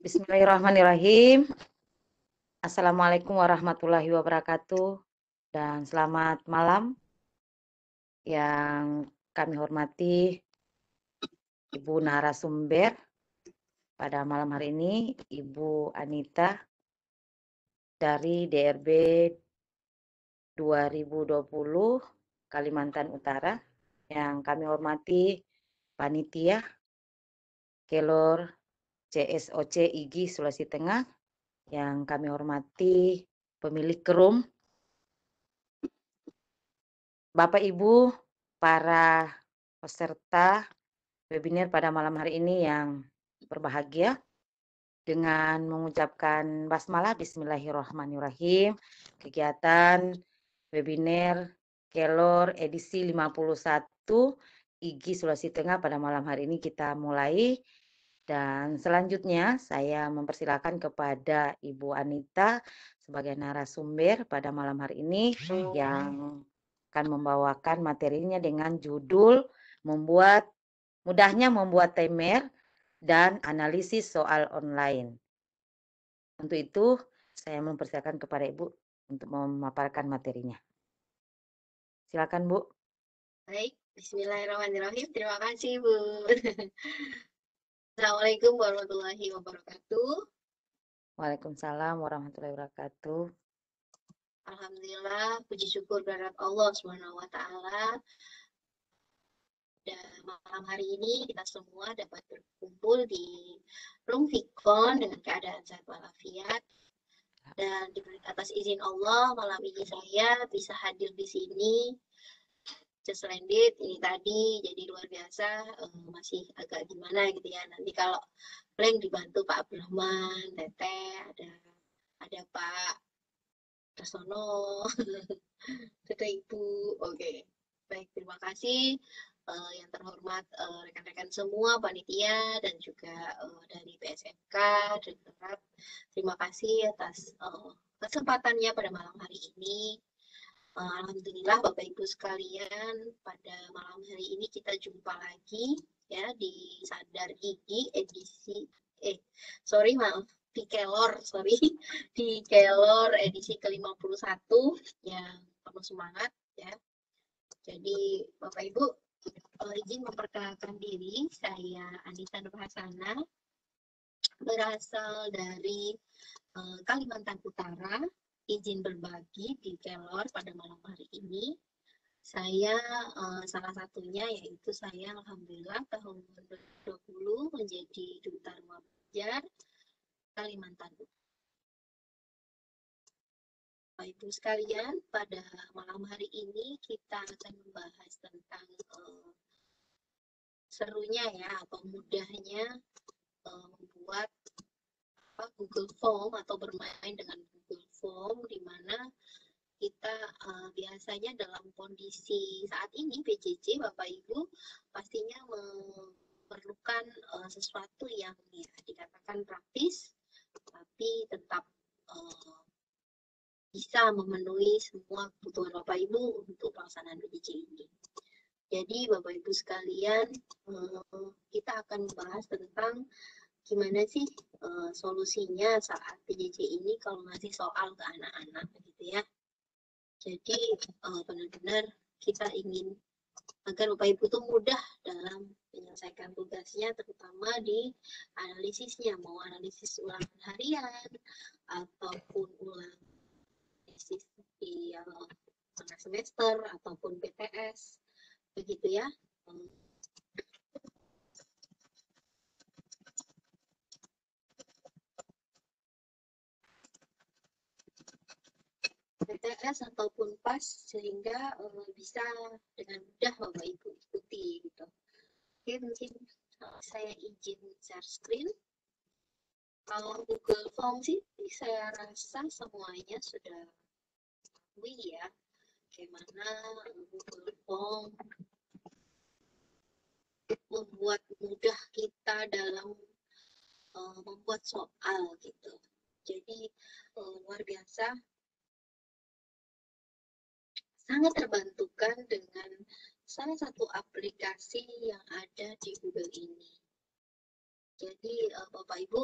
Bismillahirrahmanirrahim. Assalamualaikum warahmatullahi wabarakatuh. Dan selamat malam yang kami hormati Ibu narasumber pada malam hari ini, Ibu Anita dari DRB 2020 Kalimantan Utara, yang kami hormati Panitia Kelor CSOC IGI Sulawesi Tengah, yang kami hormati pemilik Kerum, Bapak Ibu para peserta webinar pada malam hari ini yang berbahagia, dengan mengucapkan basmalah bismillahirrahmanirrahim, kegiatan webinar Kelor edisi 51 IGI Sulawesi Tengah pada malam hari ini kita mulai. Dan selanjutnya saya mempersilakan kepada Ibu Anita sebagai narasumber pada malam hari ini yang akan membawakan materinya dengan judul mudahnya membuat timer dan analisis soal online. Untuk itu saya mempersilakan kepada Ibu untuk memaparkan materinya. Silakan Bu. Baik, bismillahirrahmanirrahim. Terima kasih Bu. Assalamualaikum warahmatullahi wabarakatuh. Waalaikumsalam warahmatullahi wabarakatuh. Alhamdulillah, puji syukur kehadirat Allah Subhanahu wa taala. Dan malam hari ini kita semua dapat berkumpul di room Vicon dengan keadaan sehat walafiat. Dan atas izin Allah, malam ini saya bisa hadir di sini. Just landed ini tadi, jadi luar biasa, masih agak gimana gitu ya. Nanti kalau blank dibantu Pak Abdurrahman, Teteh, ada Pak Rasono, Teteh Ibu. Oke, baik, terima kasih yang terhormat rekan-rekan semua, panitia dan juga dari PSMK, Direktorat. Terima kasih atas kesempatannya pada malam hari ini. Alhamdulillah Bapak Ibu sekalian, pada malam hari ini kita jumpa lagi ya di Sadar Gigi edisi di Kelor edisi ke-51 yang penuh semangat ya. Jadi Bapak Ibu izin memperkenalkan diri, saya Anita Nurhasana, berasal dari Kalimantan Utara. Izin berbagi di Kelor pada malam hari ini. Saya salah satunya yaitu saya alhamdulillah tahun 2020 menjadi duta rumah belajar Kalimantan Utara. Bapak Ibu sekalian, pada malam hari ini kita akan membahas tentang serunya ya atau mudahnya membuat Google Form atau bermain dengan Google Form, di mana kita biasanya dalam kondisi saat ini PJJ Bapak Ibu pastinya memerlukan sesuatu yang ya, dikatakan praktis tapi tetap bisa memenuhi semua kebutuhan Bapak Ibu untuk pelaksanaan PJJ ini. Jadi Bapak Ibu sekalian, kita akan membahas tentang gimana sih solusinya saat PJJ ini kalau ngasih soal ke anak-anak gitu ya. Jadi benar-benar kita ingin agar Bapak Ibu itu mudah dalam menyelesaikan tugasnya, terutama di analisisnya, mau analisis ulangan harian ataupun ulangan analisis di tengah semester ataupun PTS, begitu ya. PTS ataupun PAS sehingga bisa dengan mudah Bapak Ibu ikuti gitu. Oke, mungkin saya izin share screen. Kalau Google Form sih saya rasa semuanya sudah tahu ya bagaimana Google Form membuat mudah kita dalam membuat soal gitu. Jadi luar biasa, sangat terbantukan dengan salah satu aplikasi yang ada di Google ini. Jadi Bapak Ibu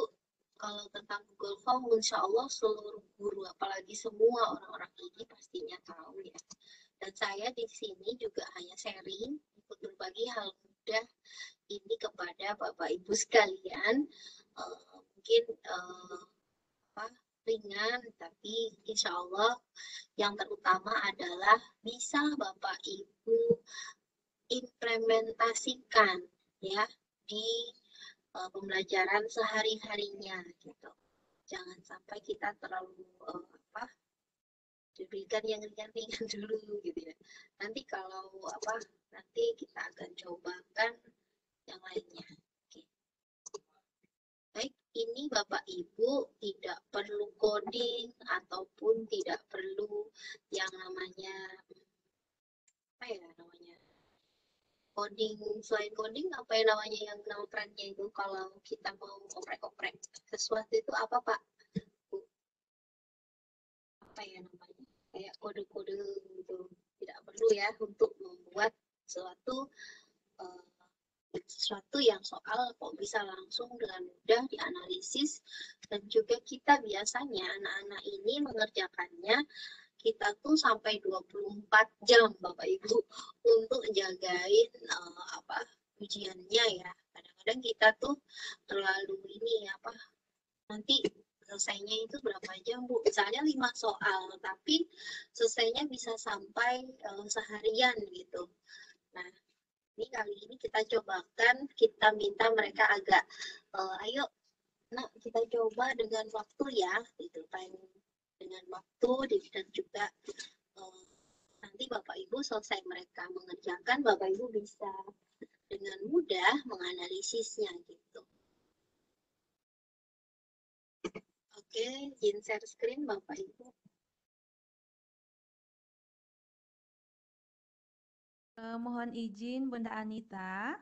kalau tentang Google Form, insya Allah seluruh guru, apalagi semua orang-orang ini pastinya tahu ya. Dan saya di sini juga hanya sharing, untuk berbagi hal mudah ini kepada Bapak Ibu sekalian. Mungkin apa, ringan, tapi insya Allah yang terutama adalah bisa Bapak Ibu implementasikan ya di pembelajaran sehari-harinya gitu. Jangan sampai kita terlalu apa, diberikan yang ringan-ringan dulu gitu ya. Nanti kalau apa, nanti kita akan cobakan yang lainnya. Oke. Baik, ini Bapak Ibu tidak perlu coding ataupun tidak perlu yang namanya apa ya namanya coding. Selain coding, apa ya namanya yang nama trennya itu kalau kita mau oprek-oprek sesuatu itu apa Pak? Apa ya namanya? Kayak kode-kode gitu. Tidak perlu ya untuk membuat suatu uh, sesuatu yang soal kok bisa langsung dengan mudah dianalisis, dan juga kita biasanya anak-anak ini mengerjakannya kita tuh sampai 24 jam Bapak Ibu untuk jagain apa ujiannya ya. Kadang-kadang kita tuh terlalu ini apa, nanti selesainya itu berapa jam Bu? Misalnya 5 soal, tapi selesainya bisa sampai seharian gitu. Nah, ini kali ini kita cobakan, kita minta mereka agak, ayo nak kita coba dengan waktu ya, gitu kan. Dengan waktu dan juga nanti Bapak Ibu selesai mereka mengerjakan, Bapak Ibu bisa dengan mudah menganalisisnya gitu. Oke, izin share screen Bapak Ibu. Mohon izin Bunda Anita.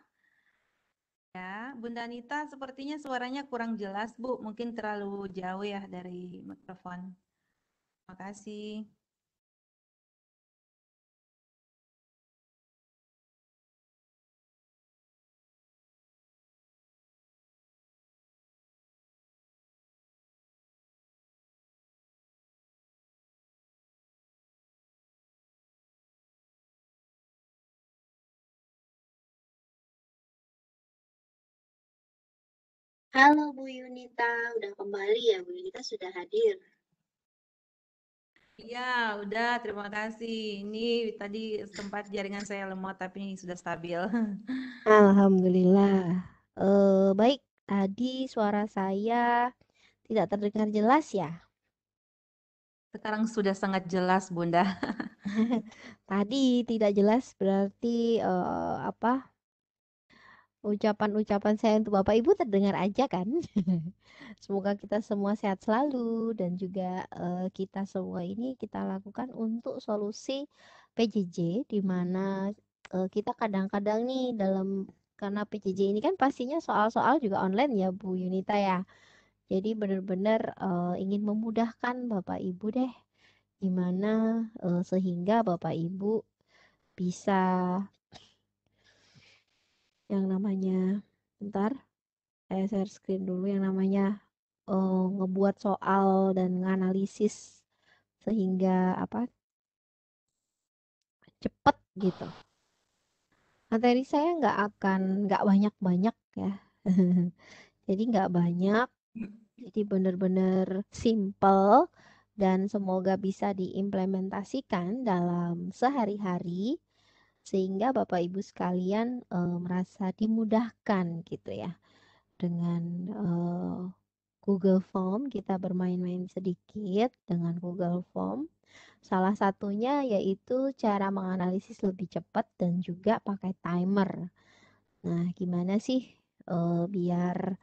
Ya, Bunda Anita sepertinya suaranya kurang jelas, Bu. Mungkin terlalu jauh ya dari mikrofon. Terima kasih. Halo Bu Yunita, udah kembali ya Bu Yunita, sudah hadir. Iya, udah. Terima kasih. Ini tadi sempat jaringan saya lemot, tapi ini sudah stabil. Alhamdulillah. Baik, tadi suara saya tidak terdengar jelas ya? Sekarang sudah sangat jelas, Bunda. Tadi tidak jelas berarti apa? Ucapan-ucapan saya untuk Bapak Ibu terdengar aja kan? Semoga kita semua sehat selalu dan juga kita semua ini kita lakukan untuk solusi PJJ di mana kita kadang-kadang nih dalam karena PJJ ini kan pastinya soal-soal juga online ya Bu Yunita ya. Jadi benar-benar ingin memudahkan Bapak Ibu deh gimana sehingga Bapak Ibu bisa yang namanya bentar saya share screen dulu yang namanya ngebuat soal dan nganalisis sehingga apa cepet gitu. Materi saya nggak banyak-banyak ya. Jadi nggak banyak, jadi benar-benar simple dan semoga bisa diimplementasikan dalam sehari-hari sehingga Bapak Ibu sekalian merasa dimudahkan gitu ya dengan Google Form. Kita bermain-main sedikit dengan Google Form. Salah satunya yaitu cara menganalisis lebih cepat dan juga pakai timer. Nah, gimana sih biar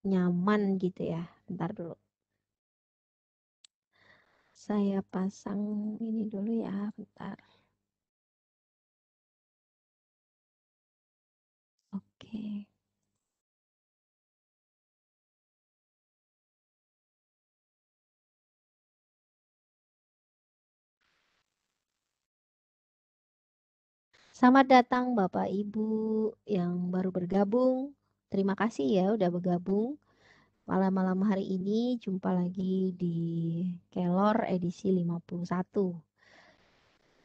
nyaman gitu ya? Bentar dulu. Saya pasang ini dulu ya, bentar. Oke. Selamat datang Bapak Ibu yang baru bergabung. terima kasih ya udah bergabung malam-malam hari ini. Jumpa lagi di Kelor edisi 51.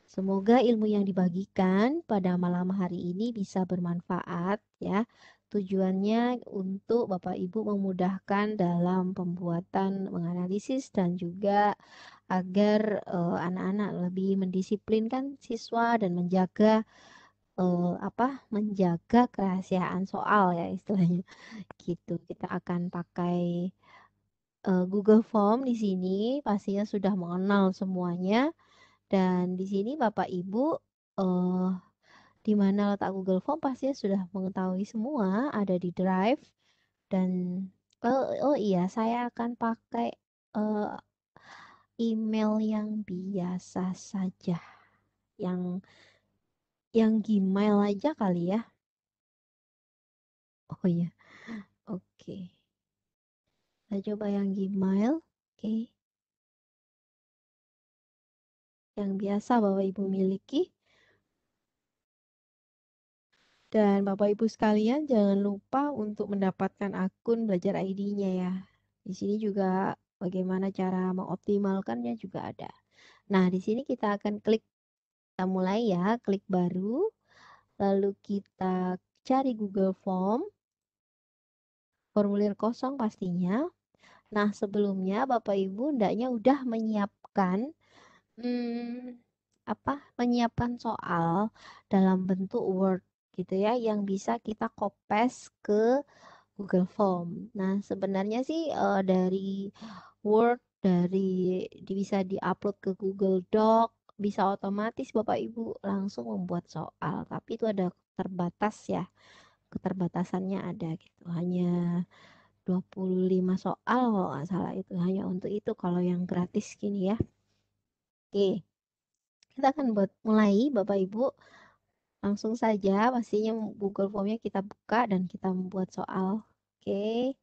Semoga ilmu yang dibagikan pada malam hari ini bisa bermanfaat ya. Tujuannya untuk Bapak Ibu memudahkan dalam pembuatan menganalisis dan juga agar anak-anak lebih mendisiplinkan siswa dan menjaga menjaga kerahasiaan soal ya istilahnya gitu. Kita akan pakai Google Form di sini, pastinya sudah mengenal semuanya. Dan di sini Bapak Ibu eh, di mana letak Google Form pastinya sudah mengetahui semua, ada di Drive. Dan oh iya, saya akan pakai eh, email yang biasa saja, yang Gmail aja kali ya. Oh iya, oke. Saya coba yang Gmail, oke. Yang biasa Bapak Ibu miliki. Dan Bapak Ibu sekalian jangan lupa untuk mendapatkan akun Belajar ID-nya ya. Di sini juga bagaimana cara mengoptimalkannya juga ada. Nah, di sini kita akan kita mulai ya, klik baru, lalu kita cari Google Form, formulir kosong pastinya. Nah, sebelumnya Bapak Ibu hendaknya udah menyiapkan hmm, menyiapkan soal dalam bentuk Word gitu ya, yang bisa kita copy ke Google Form. Nah, sebenarnya sih dari Word, bisa diupload ke Google Doc, bisa otomatis Bapak Ibu langsung membuat soal. Tapi itu ada terbatas ya, keterbatasannya ada gitu. Hanya 25 soal kalau nggak salah itu. Hanya untuk itu kalau yang gratis gini ya. Oke, kita akan mulai Bapak Ibu. Langsung saja pastinya Google Form-nya kita buka dan kita membuat soal. Oke.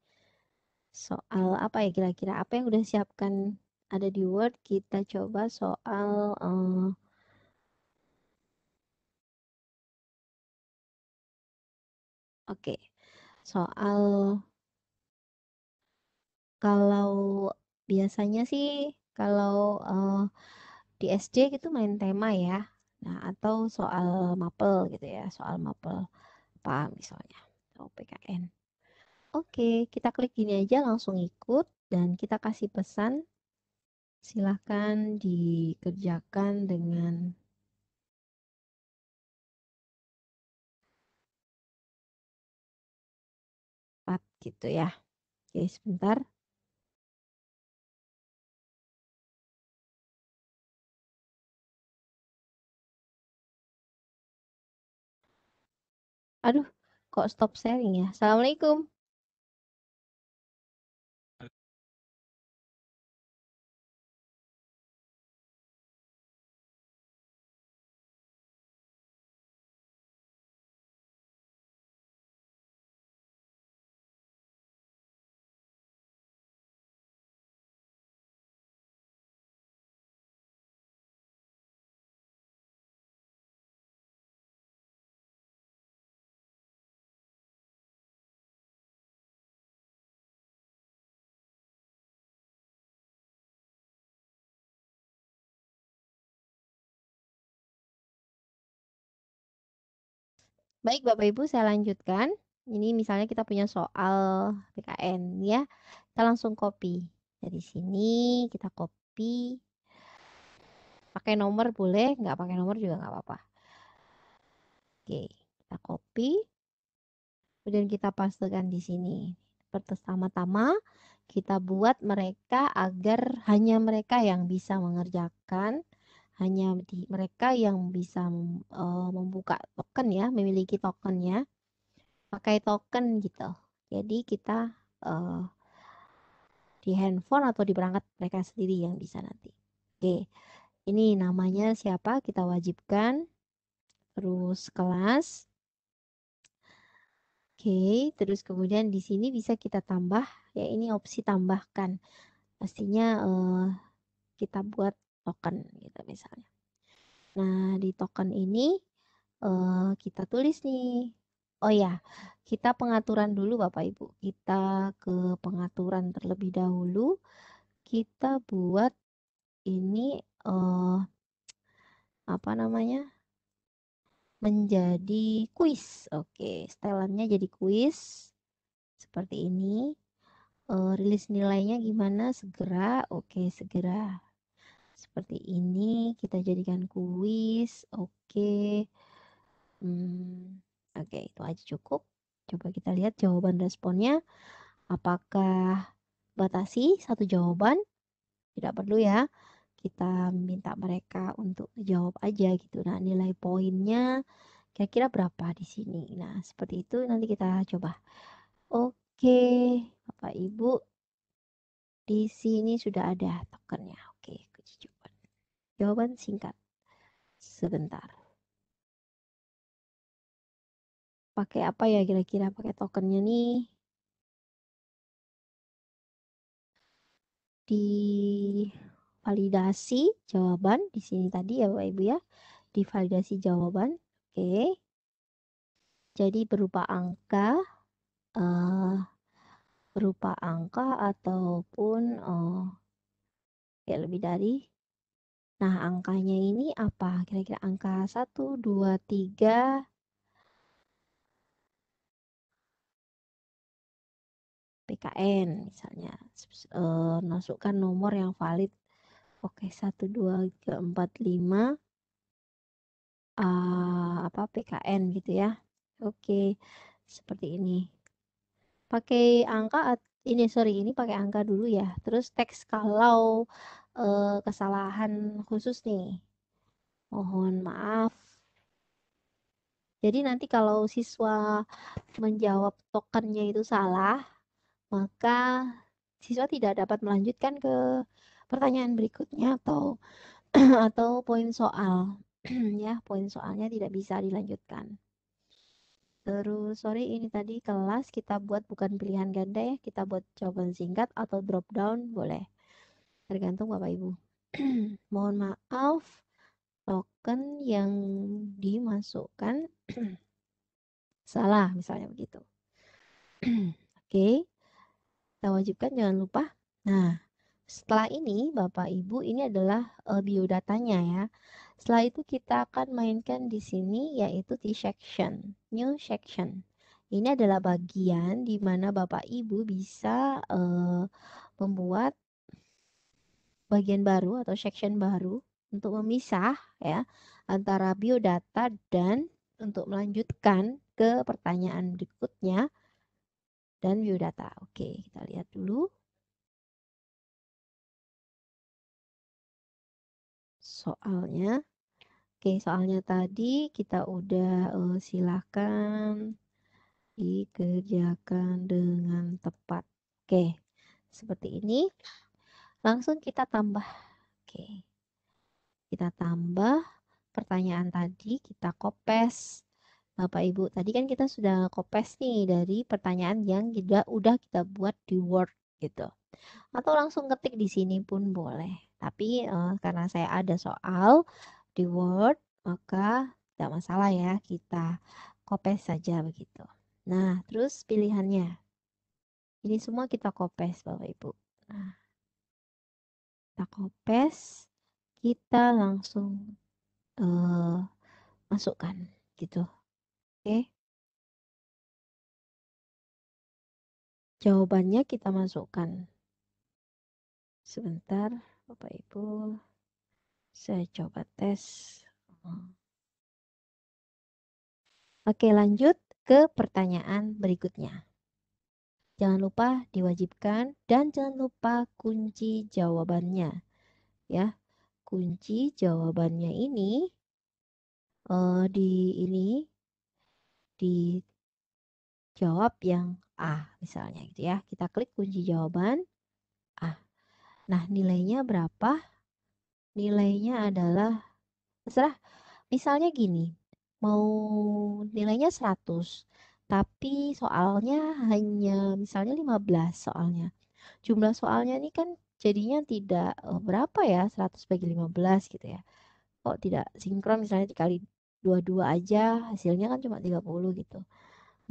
Soal apa ya kira-kira? Apa yang udah siapkan ada di Word? Kita coba soal oke. Soal kalau biasanya sih kalau di SD gitu main tema ya. Nah, atau soal mapel gitu ya, soal mapel apa misalnya atau PKN. Oke, kita klik gini aja langsung ikut dan kita kasih pesan. Silahkan dikerjakan dengan cepat gitu ya. Oke, sebentar. Aduh, kok stop sharing ya? Assalamualaikum. Baik, Bapak Ibu, saya lanjutkan. Ini misalnya kita punya soal PKN ya. Kita langsung copy. Dari sini kita copy. Pakai nomor boleh, nggak pakai nomor juga nggak apa-apa. Oke, kita copy. Kemudian kita pastekan di sini. Pertama-tama kita buat mereka agar hanya mereka yang bisa mengerjakan, hanya mereka yang bisa membuka token ya, memiliki tokennya, pakai token gitu. Jadi kita di handphone atau di perangkat mereka sendiri yang bisa nanti. Oke, ini namanya siapa? Kita wajibkan. Terus kelas. Oke, terus kemudian di sini bisa kita tambah, ya ini opsi tambahkan. Pastinya kita buat token gitu misalnya. Nah, di token ini kita tulis nih Oh ya, kita pengaturan dulu Bapak Ibu. Kita ke pengaturan terlebih dahulu. Kita buat ini apa namanya? Menjadi kuis. Oke, setelannya jadi kuis seperti ini. Rilis nilainya gimana? Segera. Oke, segera. Seperti ini kita jadikan kuis. Oke. Oke, itu aja cukup. Coba kita lihat jawaban responnya. Apakah batasi satu jawaban? Tidak perlu ya. Kita minta mereka untuk jawab aja gitu. Nah, nilai poinnya kira-kira berapa di sini? Nah, seperti itu nanti kita coba. Oke, Bapak Ibu, di sini sudah ada tokennya. Oke, kunci jawaban. Jawaban singkat. Sebentar. Pakai apa ya kira-kira pakai tokennya nih? Di validasi jawaban di sini tadi ya Bapak Ibu ya. Di validasi jawaban. Oke. Jadi berupa angka ataupun ya lebih dari. Nah, angkanya ini apa? Kira-kira angka 1, 2, 3 PKN misalnya. Masukkan nomor yang valid. Oke, 1, 2, 3, 4, 5 apa PKN gitu ya. Oke, seperti ini. Pakai angka ini pakai angka dulu ya. Terus teks kalau kesalahan khusus nih. Mohon maaf. Jadi nanti kalau siswa menjawab tokennya itu salah, maka siswa tidak dapat melanjutkan ke pertanyaan berikutnya atau atau poin soal. Ya, poin soalnya tidak bisa dilanjutkan. Terus, sorry ini tadi kelas kita buat bukan pilihan ganda ya, kita buat jawaban singkat atau drop down boleh. Tergantung Bapak Ibu. Mohon maaf, token yang dimasukkan salah misalnya begitu. Oke, kita wajibkan jangan lupa. Nah, setelah ini Bapak Ibu ini adalah biodatanya ya. Setelah itu kita akan mainkan di sini yaitu T-section, new section. Ini adalah bagian di mana Bapak Ibu bisa membuat bagian baru atau section baru untuk memisah ya antara biodata dan untuk melanjutkan ke pertanyaan berikutnya dan biodata. Oke, kita lihat dulu. Soalnya. Oke, soalnya tadi kita udah silakan dikerjakan dengan tepat. Oke, seperti ini. Langsung kita tambah. Oke, kita tambah pertanyaan tadi, kita kopes. Bapak Ibu, tadi kan kita sudah kopes nih dari pertanyaan yang udah kita buat di Word gitu. Atau langsung ketik di sini pun boleh. Tapi karena saya ada soal di Word, maka tidak masalah ya, kita kopes saja begitu. Nah, terus pilihannya. Ini semua kita kopes Bapak Ibu. Nah, kita kopes, kita langsung masukkan gitu. Oke. Jawabannya kita masukkan. Sebentar, Bapak Ibu. Saya coba tes. Oke, lanjut ke pertanyaan berikutnya. Jangan lupa diwajibkan dan jangan lupa kunci jawabannya. Ya, kunci jawabannya ini dijawab yang A misalnya gitu ya. Kita klik kunci jawaban A. Nah, nilainya berapa? Nilainya adalah terserah. Misalnya gini, mau nilainya 100, tapi soalnya hanya misalnya 15 soalnya. Jumlah soalnya ini kan jadinya tidak berapa ya, 100 bagi 15 gitu ya. Kok tidak sinkron misalnya dikali 22 aja, hasilnya kan cuma 30 gitu.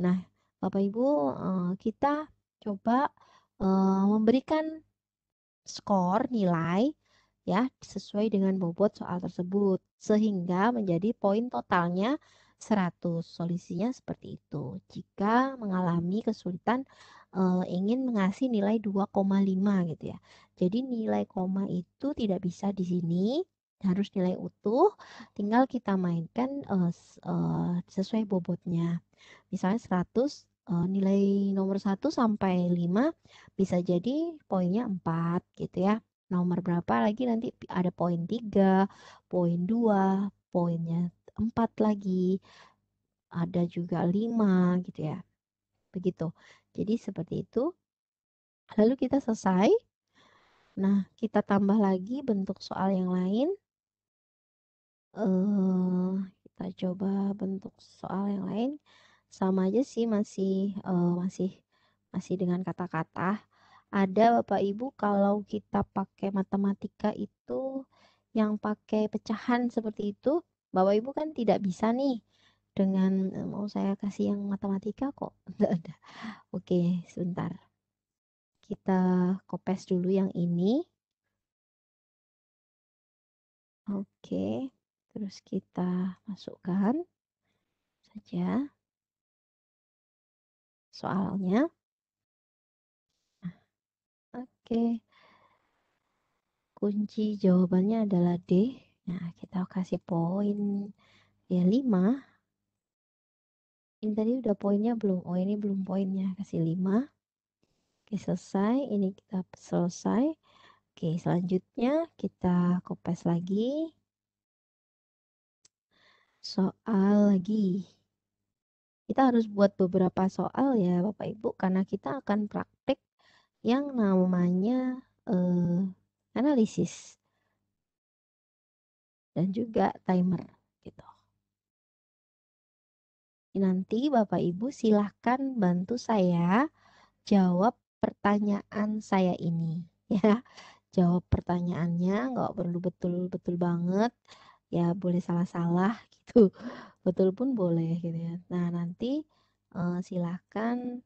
Nah, Bapak Ibu, kita coba memberikan skor nilai ya sesuai dengan bobot soal tersebut sehingga menjadi poin totalnya 100. Solusinya seperti itu. Jika mengalami kesulitan ingin mengasih nilai 2,5 gitu ya. Jadi nilai koma itu tidak bisa di sini, harus nilai utuh, tinggal kita mainkan sesuai bobotnya. Misalnya 100, nilai nomor 1 sampai 5 bisa jadi poinnya 4 gitu ya. Nomor berapa lagi nanti ada poin 3, poin 2, poinnya 4 lagi, ada juga 5 gitu ya. Begitu. Jadi seperti itu. Lalu kita selesai. Nah, kita tambah lagi bentuk soal yang lain. Kita coba bentuk soal yang lain. Sama aja sih, masih dengan kata-kata. Ada Bapak Ibu kalau kita pakai matematika itu yang pakai pecahan seperti itu, Bapak Ibu kan tidak bisa nih dengan mau saya kasih yang matematika kok. Enggak ada. Oke, sebentar. Kita kopes dulu yang ini. Oke, terus kita masukkan saja soalnya. Oke, kunci jawabannya adalah D. Nah, kita kasih poin ya 5. Ini tadi udah poinnya belum? Oh, ini belum poinnya. Kasih 5. Oke, selesai. Ini kita selesai. Oke, selanjutnya kita kopes lagi. Soal lagi. Kita harus buat beberapa soal ya Bapak Ibu karena kita akan praktek yang namanya analisis dan juga timer gitu. Nanti Bapak Ibu silahkan bantu saya jawab pertanyaan saya ini ya. Jawab pertanyaannya nggak perlu betul-betul banget ya, boleh salah-salah gitu. Betul pun boleh gitu ya. Nah, nanti silahkan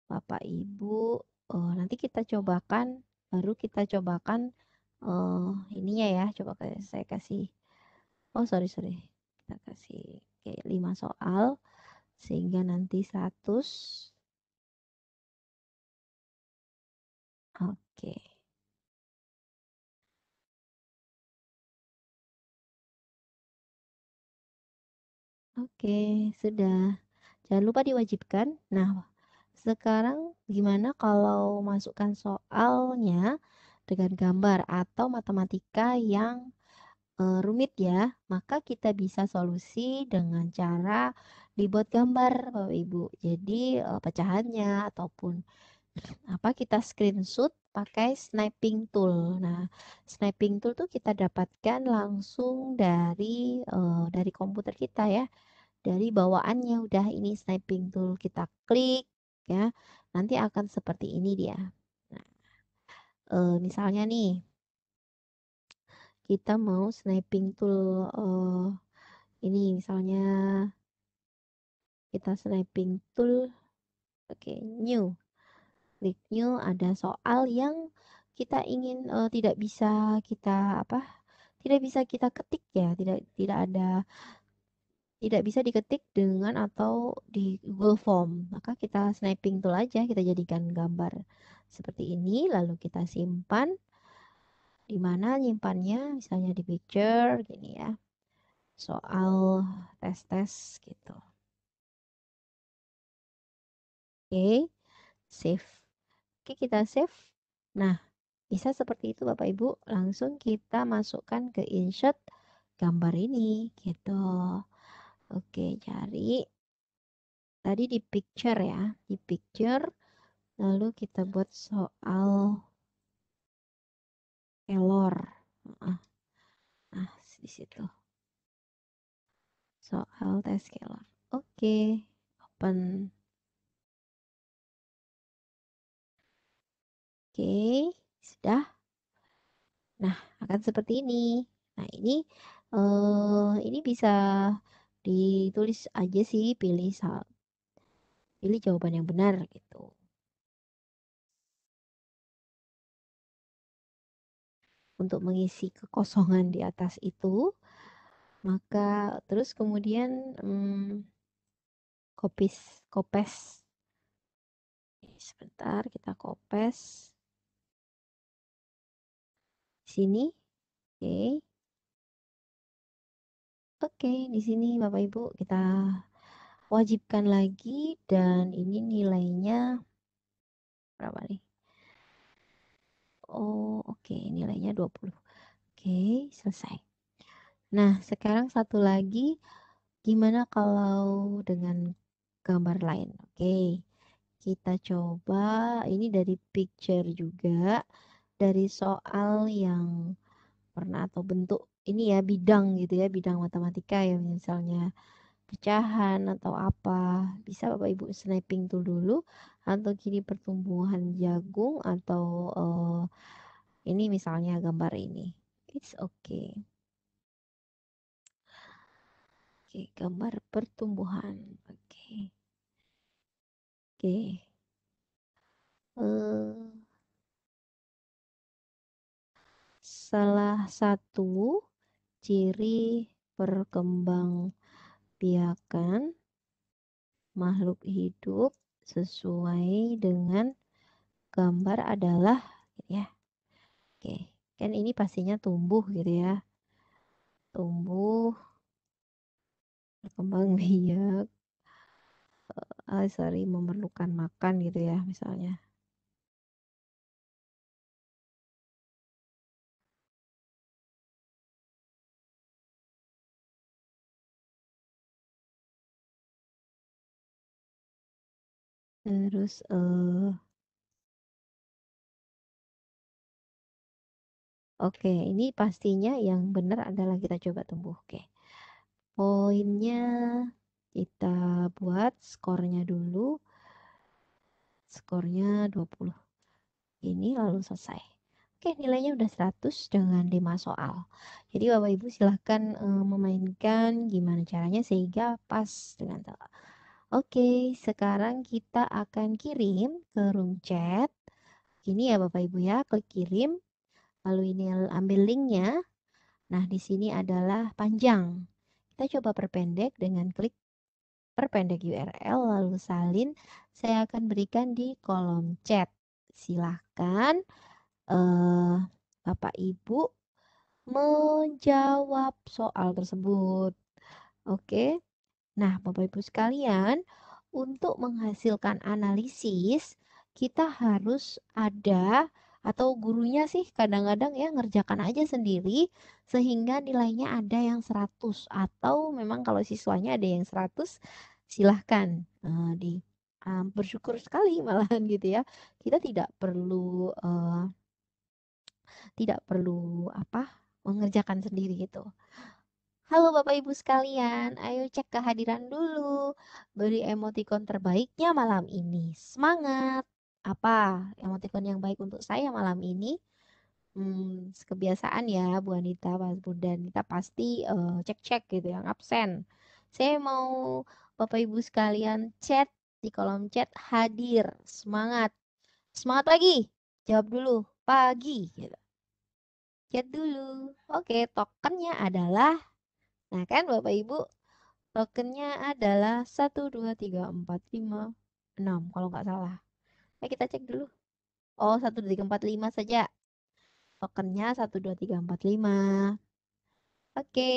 Bapak Ibu, nanti kita cobakan, baru kita cobakan ininya ya. Coba saya kasih, oh sorry, kita kasih kayak 5 soal sehingga nanti 100. Oke. Oke, sudah. Jangan lupa diwajibkan. Nah, sekarang gimana kalau masukkan soalnya dengan gambar atau matematika yang rumit ya? Maka kita bisa solusi dengan cara dibuat gambar, Bapak Ibu. Jadi pecahannya ataupun apa kita screenshot pakai sniping tool. Nah, sniping tool tuh kita dapatkan langsung dari komputer kita ya, dari bawaannya udah ini sniping tool kita klik ya, nanti akan seperti ini dia. Nah, misalnya nih kita mau sniping tool ini misalnya kita sniping tool, oke, new, klik new, ada soal yang kita ingin tidak bisa kita apa tidak bisa kita ketik ya, tidak bisa diketik dengan atau di Google Form. Maka kita sniping tool aja, kita jadikan gambar seperti ini, lalu kita simpan. Di mana nyimpannya? Misalnya di picture, gini ya. Soal tes-tes gitu. Oke, save. Oke, kita save. Nah, bisa seperti itu Bapak Ibu. Langsung kita masukkan ke insert gambar ini gitu. Oke, cari tadi di picture ya, di picture, lalu kita buat soal Kelor. Nah, di situ. Soal tes Kelor. Oke, open. Oke, sudah. Nah, akan seperti ini. Nah, ini bisa ditulis aja sih, pilih pilih jawaban yang benar gitu. Untuk mengisi kekosongan di atas itu, maka terus kemudian kopes. Sebentar kita kopes. Sini, oke. Oke, di sini Bapak Ibu kita wajibkan lagi dan ini nilainya berapa nih? Oh, oke, nilainya 20. Oke, selesai. Nah, sekarang satu lagi, gimana kalau dengan gambar lain? Oke, kita coba, ini dari picture juga, dari soal yang pernah atau bentuk, ini ya bidang gitu ya, bidang matematika ya, misalnya pecahan atau apa. Bisa Bapak Ibu snapping tool dulu, atau kini pertumbuhan jagung, atau ini misalnya gambar ini. It's okay. Oke, gambar pertumbuhan. Oke. Oke. Salah satu ciri perkembangbiakan makhluk hidup sesuai dengan gambar adalah ya. Oke, kan ini pastinya tumbuh gitu ya. Tumbuh, berkembang biak, memerlukan makan gitu ya misalnya. Terus oke, ini pastinya yang benar adalah kita coba tumbuh. Oke. Poinnya kita buat skornya dulu. Skornya 20. Ini lalu selesai. Oke, nilainya udah 100 dengan 5 soal. Jadi Bapak Ibu silahkan memainkan gimana caranya sehingga pas dengan soal. Oke, sekarang kita akan kirim ke room chat. Ini ya Bapak Ibu ya, klik kirim. Lalu ini ambil linknya. Nah, di sini adalah panjang. Kita coba perpendek dengan klik perpendek URL lalu salin. Saya akan berikan di kolom chat. Silahkan Bapak Ibu menjawab soal tersebut. Oke. Nah, Bapak Ibu sekalian, untuk menghasilkan analisis, kita harus ada atau gurunya sih kadang-kadang ya ngerjakan aja sendiri sehingga nilainya ada yang 100 atau memang kalau siswanya ada yang 100 silahkan bersyukur sekali malahan gitu ya. Kita tidak perlu mengerjakan sendiri gitu. Halo Bapak Ibu sekalian, ayo cek kehadiran dulu. Beri emoticon terbaiknya malam ini. Semangat! Apa emoticon yang baik untuk saya malam ini? Kebiasaan ya Bu Anita, Mas Bunda Anita pasti cek-cek gitu yang absen. Saya mau Bapak Ibu sekalian chat di kolom chat hadir. Semangat! Semangat pagi! Jawab dulu, pagi gitu. Chat dulu. Oke, tokennya adalah, nah kan Bapak Ibu, tokennya adalah 1, 2, 3, 4, 5, 6 kalau nggak salah. Kita cek dulu. Oh, 1, 2, 3, 4, 5 saja. Tokennya 1, 2, 3, 4, 5. Oke.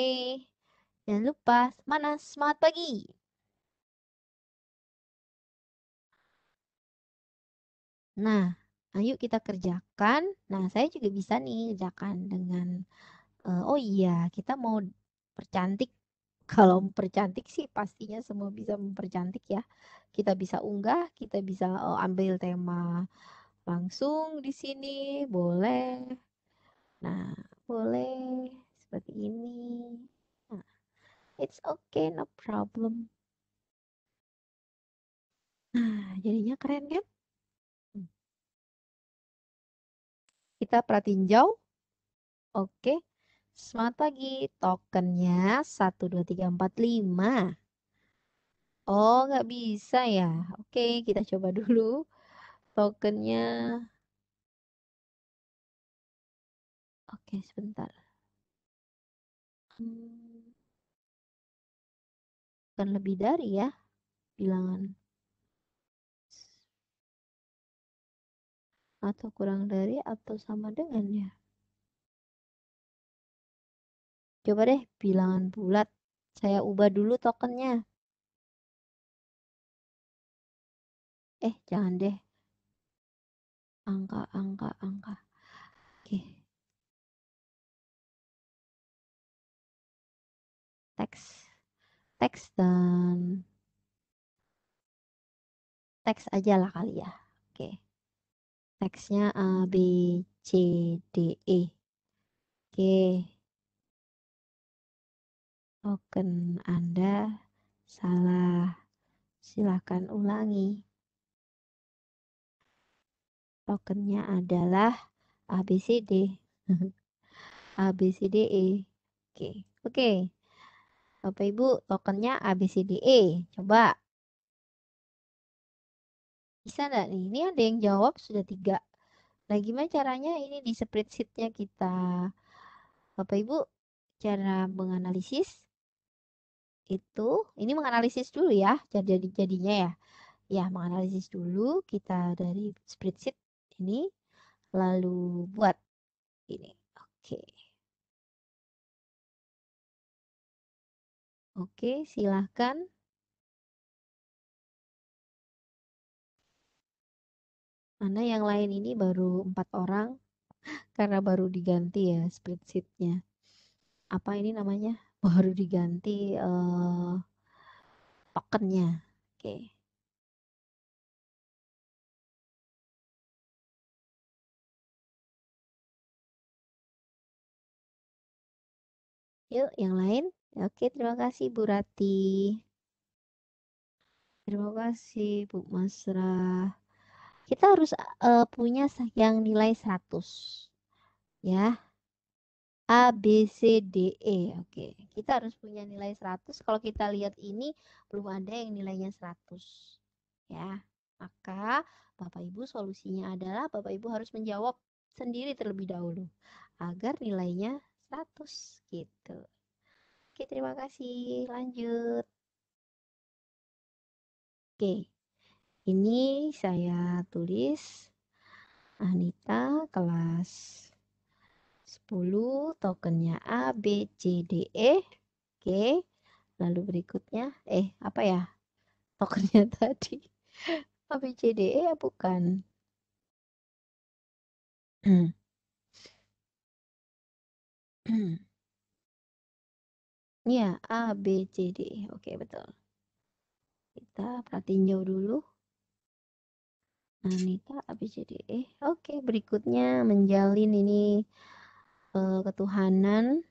Jangan lupa, mana semangat pagi. Nah, ayo kita kerjakan. Nah, saya juga bisa nih kerjakan dengan, oh iya, kita mau percantik. Kalau mempercantik sih pastinya semua bisa mempercantik ya. Kita bisa unggah, kita bisa ambil tema langsung di sini, boleh. Nah, boleh seperti ini. Nah, it's okay, no problem. Nah, jadinya keren kan? Kita pratinjau. Oke. Semangat pagi. Tokennya 1, 2, 3, 4, 5. Oh, nggak bisa ya. Oke, kita coba dulu tokennya. Oke, sebentar. Bukan lebih dari ya, bilangan. Atau kurang dari atau sama dengan ya. Coba deh bilangan bulat. Saya ubah dulu tokennya. Jangan deh. Angka. Oke. Teks dan teks aja lah kali ya. Oke. Teksnya A, B, C, D, E. Oke. Token Anda salah. Silakan ulangi. Tokennya adalah ABCD. ABCDE. Oke. Bapak Ibu, tokennya ABCDE. Coba. Bisa nggak nih? Ini ada yang jawab sudah 3. Nah, gimana caranya ini di spreadsheet-nya kita? Bapak Ibu, cara menganalisis itu, ini menganalisis dulu ya, jadinya ya. Ya, menganalisis dulu kita dari spreadsheet ini, lalu buat ini. Oke. Oke, silahkan. Mana yang lain ini baru 4 orang, karena baru diganti ya spreadsheet-nya. Apa ini namanya? Baru diganti tokennya. Oke. Yuk, yang lain. Oke, terima kasih Bu Rati. Terima kasih Bu Masra. Kita harus punya yang nilai 100. Ya. A, B, C, D, E. Oke. Kita harus punya nilai 100. Kalau kita lihat ini, belum ada yang nilainya 100. Ya. Maka, Bapak Ibu solusinya adalah Bapak Ibu harus menjawab sendiri terlebih dahulu. Agar nilainya 100. Gitu. Oke, terima kasih. Lanjut. Oke. Ini saya tulis Anita kelas 10, tokennya A, B, C, D, E. Oke. Lalu berikutnya, apa ya? Tokennya tadi. A, B, C, D, E ya bukan? Ya, A, B, C, D, E. Oke, betul. Kita perhatiin jauh dulu. Anita, A, B, C, D, E. Oke, berikutnya menjalin ini ketuhanan.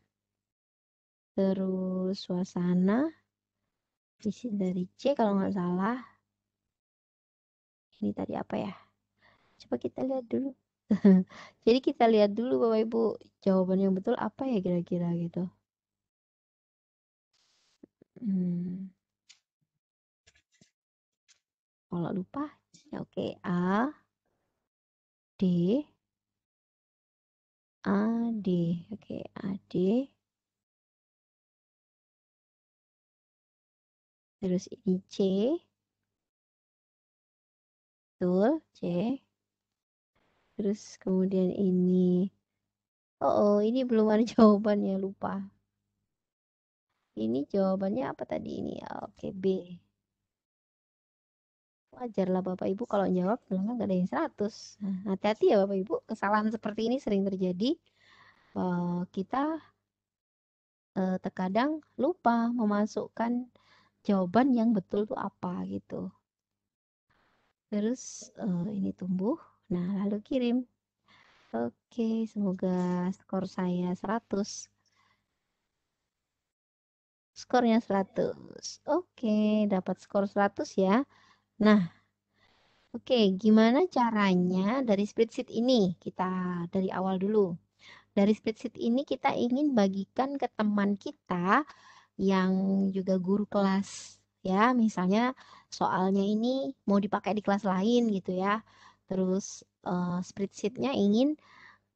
Terus suasana. Isi dari C kalau nggak salah. Ini tadi apa ya? Coba kita lihat dulu. Jadi kita lihat dulu Bapak Ibu, jawaban yang betul apa ya kira-kira gitu. Kalau lupa, ya oke. A, D, A, D. Oke, A, D. Terus ini C. Betul, C. Terus kemudian ini. Oh, ini belum ada jawabannya, lupa. Ini jawabannya apa tadi ini? Oke, B. Wajarlah Bapak Ibu kalau jawab bilang nggak ada yang 100. Nah, hati-hati ya Bapak Ibu, kesalahan seperti ini sering terjadi. Kita terkadang lupa memasukkan jawaban yang betul itu apa gitu. Terus ini tumbuh. Nah, lalu kirim. Oke, semoga skor saya 100. Skornya 100. Oke, dapat skor 100 ya. Nah, oke, gimana caranya dari spreadsheet ini? Kita dari awal dulu. Dari spreadsheet ini kita ingin bagikan ke teman kita yang juga guru kelas Ya, misalnya soalnya ini mau dipakai di kelas lain gitu ya. Terus spreadsheet-nya ingin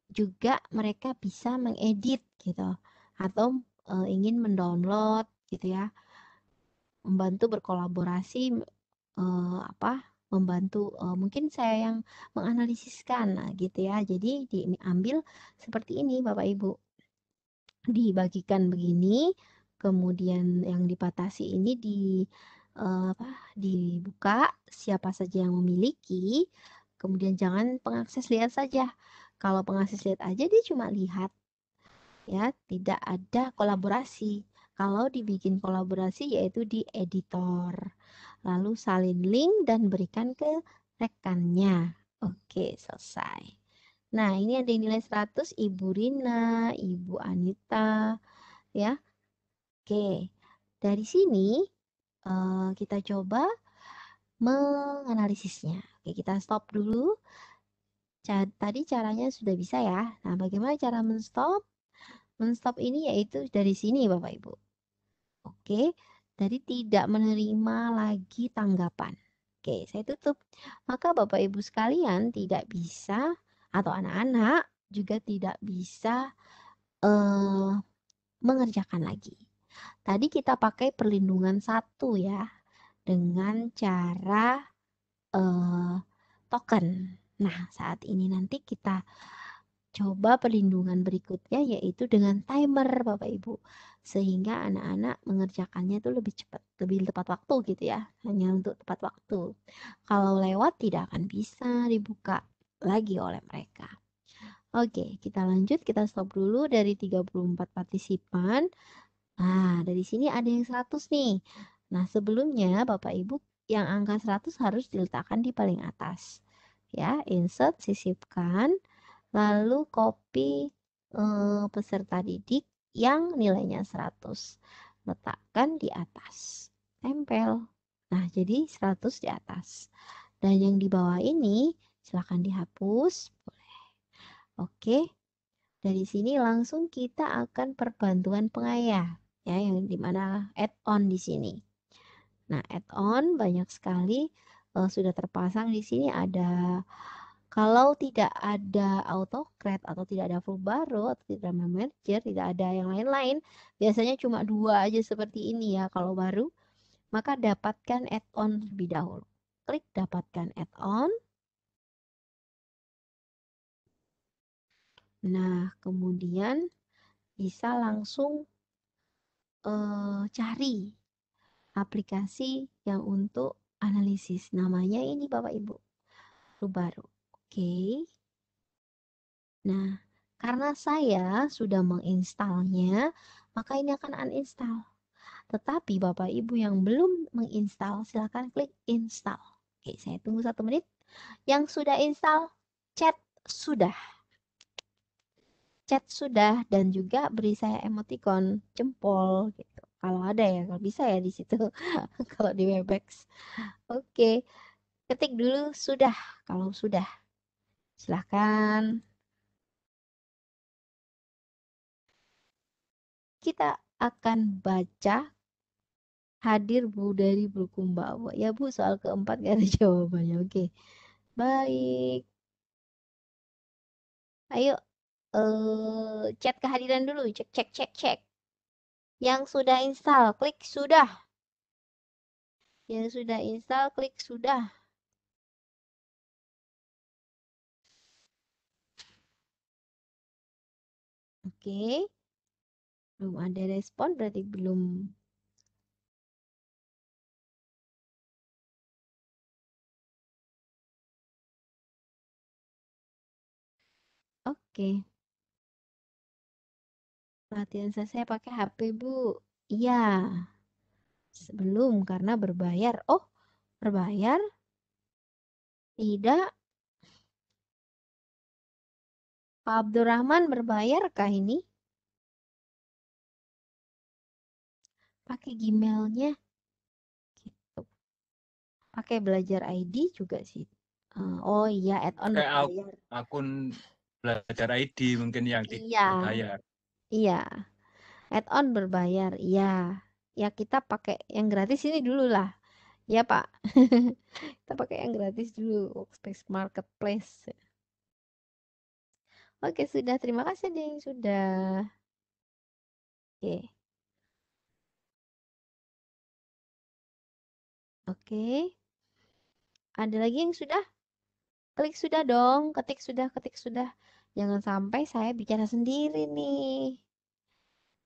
juga mereka bisa mengedit gitu atau ingin mendownload gitu ya, membantu berkolaborasi membantu mungkin saya yang menganalisiskan gitu ya. Jadi diambil seperti ini Bapak Ibu. Dibagikan begini, kemudian yang dibatasi ini dibuka siapa saja yang memiliki, kemudian jangan pengakses lihat saja. Kalau pengakses lihat aja dia cuma lihat ya, tidak ada kolaborasi. Kalau dibikin kolaborasi yaitu di editor. Lalu salin link dan berikan ke rekannya. Oke, selesai. Nah, ini ada yang nilai 100, Ibu Rina, Ibu Anita, ya. Oke, dari sini kita coba menganalisisnya. Oke, kita stop dulu. Tadi caranya sudah bisa ya. Nah, bagaimana cara men-stop? Men-stop ini yaitu dari sini Bapak Ibu. Oke, dari tidak menerima lagi tanggapan. Oke, saya tutup. Maka Bapak Ibu sekalian tidak bisa atau anak-anak juga tidak bisa mengerjakan lagi. Tadi kita pakai perlindungan 1 ya dengan cara token. Nah, saat ini nanti kita coba perlindungan berikutnya yaitu dengan timer Bapak Ibu. Sehingga anak-anak mengerjakannya itu lebih cepat, lebih tepat waktu gitu ya. Hanya untuk tepat waktu. Kalau lewat tidak akan bisa dibuka lagi oleh mereka. Oke, kita lanjut, kita stop dulu dari 34 partisipan. Nah, dari sini ada yang 100 nih. Nah, sebelumnya Bapak Ibu yang angka 100 harus diletakkan di paling atas. Ya, insert, sisipkan, lalu copy peserta didik yang nilainya 100. Letakkan di atas. Tempel. Nah, jadi 100 di atas. Dan yang di bawah ini silakan dihapus. Boleh. Oke. Dari sini langsung kita akan perbantuan pengayah ya, yang dimana add-on di sini. Nah, add-on banyak sekali sudah terpasang di sini. Ada kalau tidak ada AutoCAD atau tidak ada Fubaro atau tidak ada Merger, tidak ada yang lain-lain, biasanya cuma 2 aja seperti ini ya. Kalau baru, maka dapatkan add-on lebih dahulu. Klik dapatkan add-on. Nah, kemudian bisa langsung cari aplikasi yang untuk analisis. Namanya ini Bapak Ibu, Fubaro. Oke. Nah, karena saya sudah menginstalnya, maka ini akan uninstall. Tetapi Bapak Ibu yang belum menginstal, silakan klik install. Oke, saya tunggu 1 menit. Yang sudah install, chat sudah. Chat sudah dan juga beri saya emoticon jempol gitu. Kalau ada ya, kalau bisa ya di situ. Kalau di Webex. Oke. Ketik dulu sudah. Kalau sudah, silahkan. Kita akan baca hadir Bu dari Bulukumbawa. Ya Bu, soal keempat gak ada jawabannya. Oke. Baik. Ayo chat kehadiran dulu. Cek. Yang sudah install, klik sudah. Yang sudah install, klik sudah. Oke. Belum ada respon, berarti belum. Oke. Latihan saya pakai HP, Bu. Iya. Sebelum karena berbayar. Oh, berbayar? Tidak. Pak Abdurrahman berbayarkah ini? Pakai Gmailnya. Gitu. Pakai belajar ID juga sih. Oh iya, add-on berbayar. Akun belajar ID mungkin yang Iya. berbayar. Iya. Add-on berbayar. Iya. Ya kita pakai yang gratis ini dulu lah. Ya Pak. Kita pakai yang gratis dulu, Workspace Marketplace. Oke, sudah. Terima kasih, Ding. Sudah. Oke. Oke. Ada lagi yang sudah? Klik sudah dong. Ketik sudah, ketik sudah. Jangan sampai saya bicara sendiri nih.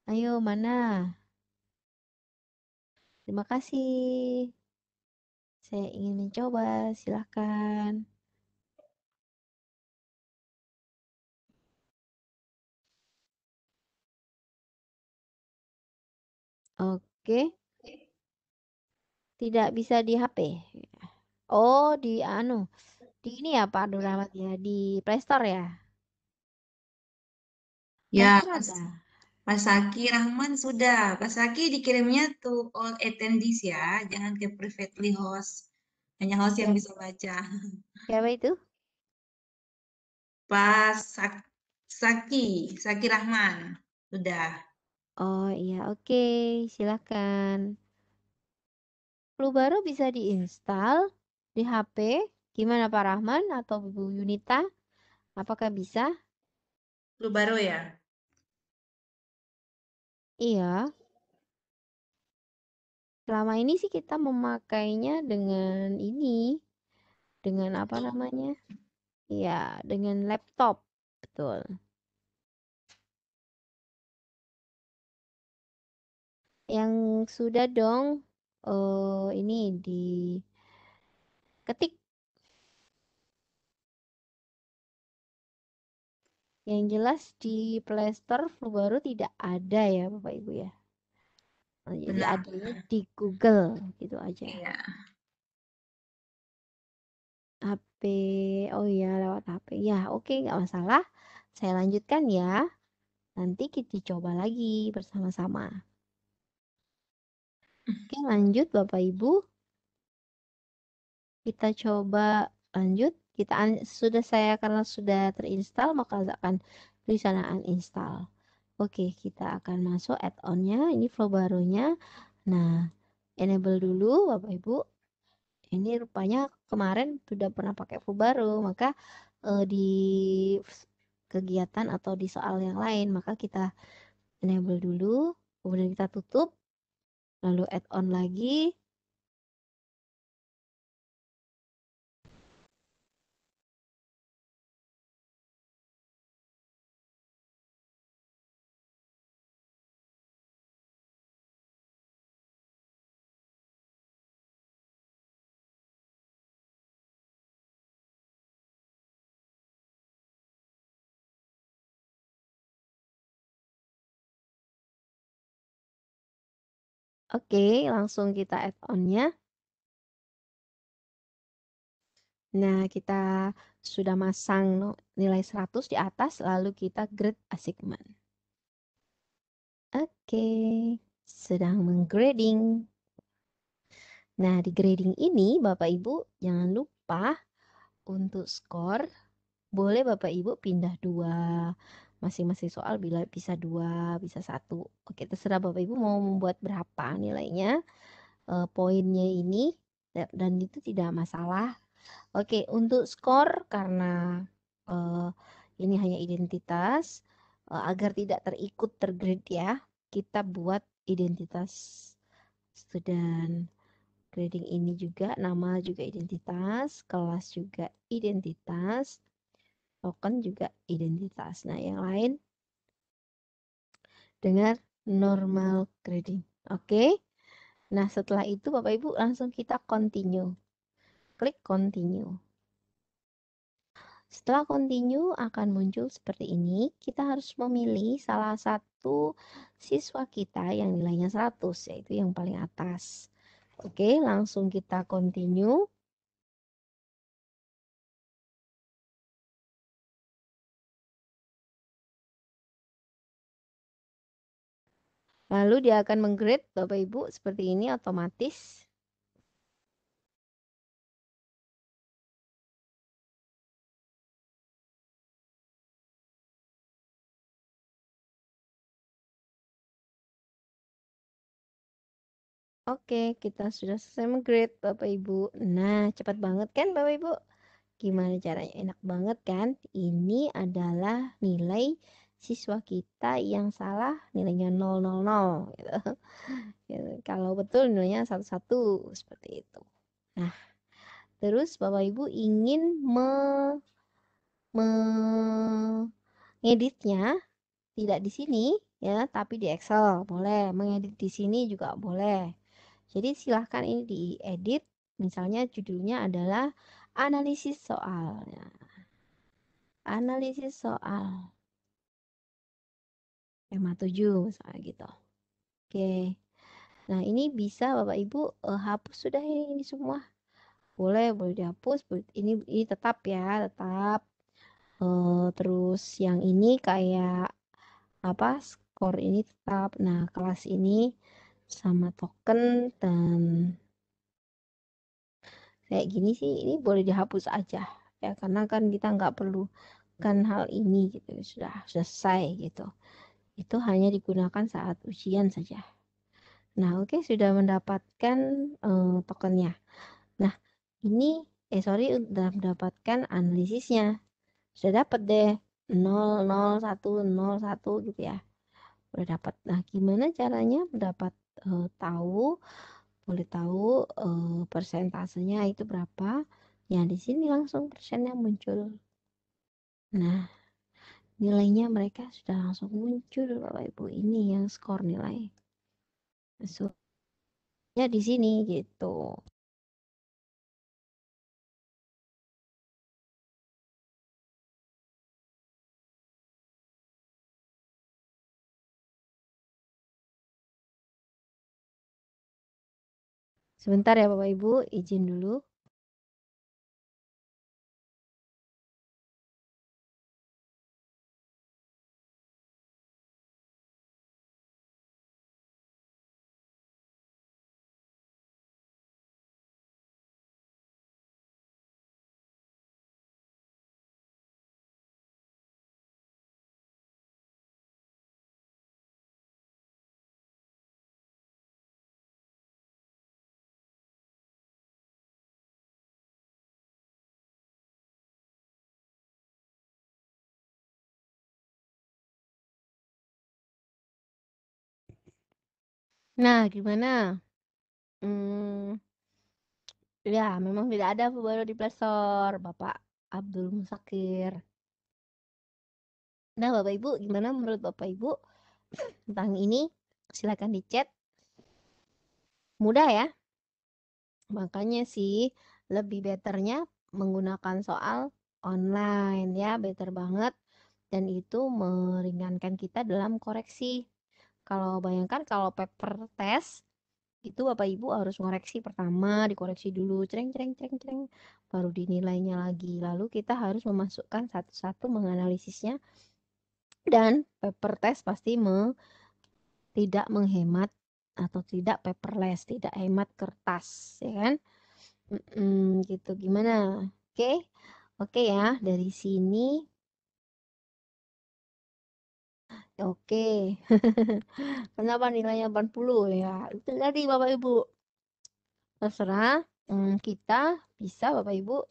Ayo, mana? Terima kasih. Saya ingin mencoba. Silahkan. Oke. Tidak bisa di HP. Oh, di di ini ya Pak Abdul Rahmat ya, di Play Store ya. Play Ya, Store ada. Pak Saki Rahman sudah. Pak Saki dikirimnya to all attendees ya, jangan ke privately host. Hanya host yang Ya, bisa baca. siapa itu? Pak Saki Rahman. Sudah. Oh iya, oke. Silakan. Flu baru bisa diinstal di HP. Gimana Pak Rahman atau Bu Yunita? Apakah bisa? Lu baru ya? Iya. Selama ini sih kita memakainya dengan ini, dengan apa namanya? Iya, dengan laptop. Betul. Yang sudah dong, ini diketik. Yang jelas di Play Store flu baru tidak ada ya Bapak Ibu ya. Jadi Benar. adanya di Google gitu aja. Iya. HP, oh iya lewat HP. Ya oke nggak masalah. Saya lanjutkan ya. Nanti kita coba lagi bersama-sama. Oke lanjut Bapak Ibu. Kita coba lanjut. Sudah saya karena sudah terinstall maka akan tulisan uninstall. Oke kita akan masuk add-onnya. Ini flow barunya. Nah enable dulu Bapak Ibu. Ini rupanya kemarin sudah pernah pakai flu baru, maka di kegiatan atau di soal yang lain, maka kita enable dulu, kemudian kita tutup, lalu add on lagi. Oke, langsung kita add onnya. Nah, kita sudah masang nilai 100 di atas, lalu kita grade assignment. Oke, sedang menggrading. Nah, di grading ini Bapak Ibu jangan lupa untuk skor boleh Bapak Ibu pindah 2 masing-masing soal bila bisa 2 bisa 1. Oke terserah Bapak Ibu mau membuat berapa nilainya, poinnya ini, dan itu tidak masalah. Oke untuk skor karena ini hanya identitas, agar tidak terikut tergrade ya, kita buat identitas student. Grading ini juga nama juga identitas, kelas juga identitas, token juga identitas. Nah, yang lain dengan normal grading. Oke. Nah, setelah itu Bapak Ibu langsung kita continue. Klik continue. Setelah continue akan muncul seperti ini. Kita harus memilih salah satu siswa kita yang nilainya 100, yaitu yang paling atas. Oke, langsung kita continue. Lalu dia akan menggrade Bapak Ibu seperti ini otomatis. Oke, kita sudah selesai meng-grade Bapak Ibu. Nah, cepat banget kan Bapak Ibu? Gimana caranya? Enak banget kan? Ini adalah nilai siswa kita yang salah nilainya 000 gitu. Gitu. Kalau betul nilainya 11 seperti itu. Nah, terus Bapak Ibu ingin mengeditnya tidak di sini ya, tapi di Excel boleh. Mengedit di sini juga boleh. Jadi silahkan ini diedit. Misalnya judulnya adalah analisis soal. Ya, analisis soal. Tema 7 misalnya gitu. Oke. Nah, ini bisa Bapak Ibu hapus sudah ini semua. Boleh dihapus. Ini tetap ya, tetap. Terus yang ini kayak apa? Skor ini tetap. Nah, kelas ini sama token dan kayak gini sih ini boleh dihapus aja ya, karena kan kita nggak perlu kan hal ini gitu, sudah selesai gitu. Itu hanya digunakan saat ujian saja. Nah, oke, sudah mendapatkan tokennya. Nah, ini sorry, udah mendapatkan analisisnya. Sudah dapat deh 001 gitu ya. Udah dapat. Nah, gimana caranya mendapat tahu, boleh tahu persentasenya itu berapa? Ya, di sini langsung persennya muncul. Nah, nilainya mereka sudah langsung muncul Bapak Ibu. Ini yang skor nilai. Masuknya di sini gitu. Sebentar ya Bapak Ibu, izin dulu. Nah, gimana? Ya, memang tidak ada baru di Play Store, Bapak Abdul Musakir. Nah, Bapak Ibu, gimana menurut Bapak Ibu tentang ini? Silakan di chat. Mudah ya? Makanya sih lebih betternya menggunakan soal online ya, better banget. Dan itu meringankan kita dalam koreksi. Kalau bayangkan kalau paper test itu Bapak Ibu harus ngoreksi pertama, dikoreksi dulu, cereng cereng cereng cereng, baru dinilainya lagi. Lalu kita harus memasukkan satu-satu menganalisisnya, dan paper test pasti tidak menghemat atau tidak paperless, tidak hemat kertas, ya kan? Gitu gimana? Oke, oke ya dari sini. Oke, kenapa nilainya 80 ya? Itu tadi Bapak Ibu. Terserah kita bisa Bapak Ibu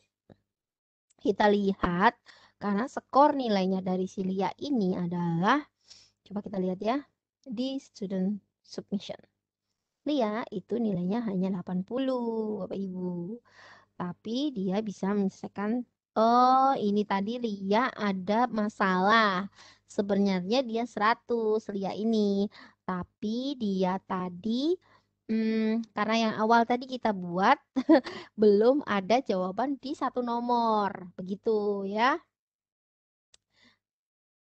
kita lihat karena skor nilainya dari si Lia ini adalah, coba kita lihat ya di student submission. Lia itu nilainya hanya 80 Bapak Ibu. Tapi dia bisa menyelesaikan, oh ini tadi Lia ada masalah. Sebenarnya dia 100 Lia ini. Tapi dia tadi karena yang awal tadi kita buat belum ada jawaban di satu nomor. Begitu ya.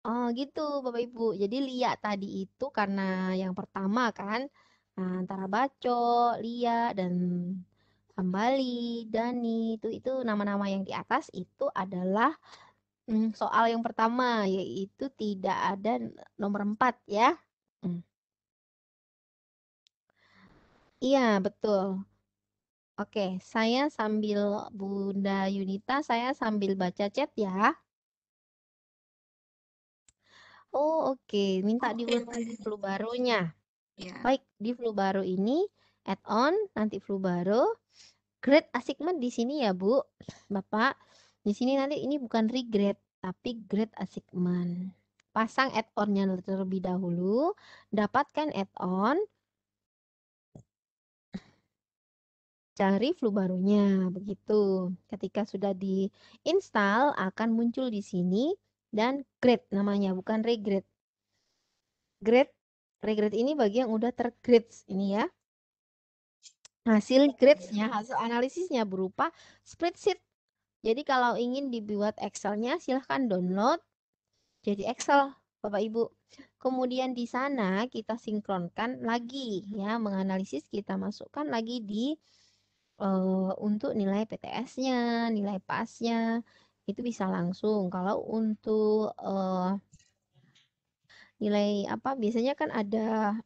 Oh gitu Bapak Ibu. Jadi Lia tadi itu karena yang pertama kan antara Baco, Lia, dan Hambali, Dani, itu nama-nama yang di atas itu adalah soal yang pertama, yaitu tidak ada nomor 4 ya. Iya, betul. Oke, saya sambil Bunda Yunita, saya sambil baca chat ya. Oh, oke. Minta Oke, diulang baik. flu barunya. Ya. Baik, di flu baru ini Add-on, nanti flu baru, grade assignment di sini ya Bu, Bapak. Di sini nanti ini bukan regrade, tapi grade assignment. Pasang add-onnya terlebih dahulu, dapatkan add-on, cari flu barunya, begitu. Ketika sudah di-install, akan muncul di sini, dan grade namanya, bukan regrade. Regrade ini bagi yang udah tergrades ini ya. Hasil gradesnya, hasil analisisnya berupa spreadsheet. Jadi kalau ingin dibuat Excel-nya, silahkan download jadi Excel, Bapak Ibu. Kemudian di sana kita sinkronkan lagi ya, menganalisis kita masukkan lagi di untuk nilai PTS-nya, nilai PAS-nya, itu bisa langsung. Kalau untuk nilai apa, biasanya kan ada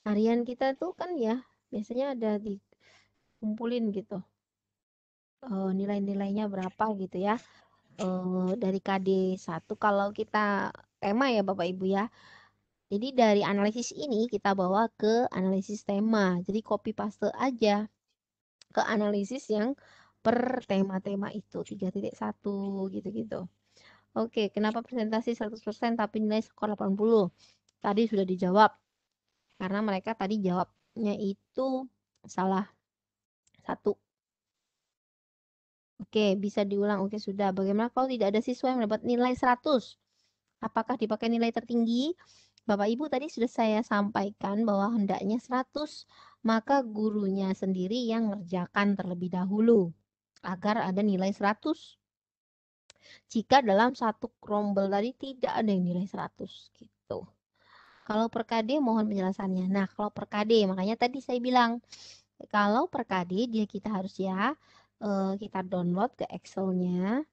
harian kita tuh kan ya, biasanya ada dikumpulin gitu. Nilai-nilainya berapa gitu ya. Dari KD1 kalau kita tema ya Bapak Ibu ya. Jadi dari analisis ini kita bawa ke analisis tema. Jadi copy paste aja ke analisis yang per tema-tema itu 3.1 gitu-gitu. Oke, kenapa presentasi 100% tapi nilai skor 80? Tadi sudah dijawab. Karena mereka tadi jawabnya itu salah satu. Oke, bisa diulang. Oke, sudah. Bagaimana kalau tidak ada siswa yang mendapat nilai 100? Apakah dipakai nilai tertinggi? Bapak Ibu tadi sudah saya sampaikan bahwa hendaknya 100, maka gurunya sendiri yang ngerjakan terlebih dahulu agar ada nilai 100. Jika dalam satu rombel tadi tidak ada yang nilai 100 gitu. Kalau per KD mohon penjelasannya. Nah, kalau per KD makanya tadi saya bilang kalau per KD dia kita harus ya kita download ke Excel-nya.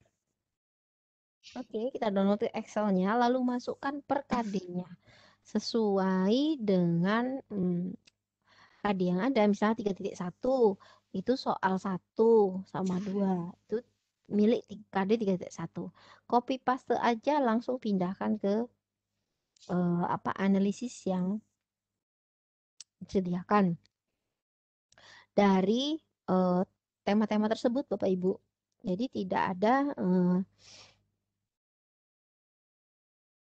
Oke, kita download ke Excel-nya lalu masukkan per KD-nya sesuai dengan KD yang ada, misalnya 3.1 itu soal 1 sama 2 itu milik KD 3.1. Copy paste aja langsung pindahkan ke analisis yang disediakan dari tema-tema tersebut Bapak Ibu. Jadi tidak ada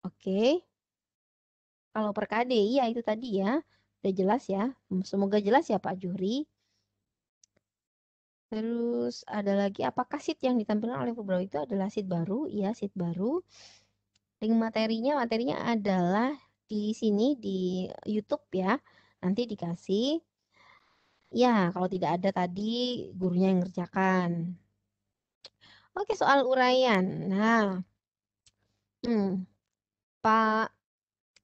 oke. Kalau per KD ya itu tadi ya. Udah jelas ya. Semoga jelas ya Pak Juhri. Terus ada lagi apakah sheet yang ditampilkan oleh pembawa itu adalah sheet baru? Iya, sheet baru. Link materinya adalah di sini di YouTube ya. Nanti dikasih. Ya, kalau tidak ada tadi gurunya yang ngerjakan. Oke, soal uraian. Nah, Pak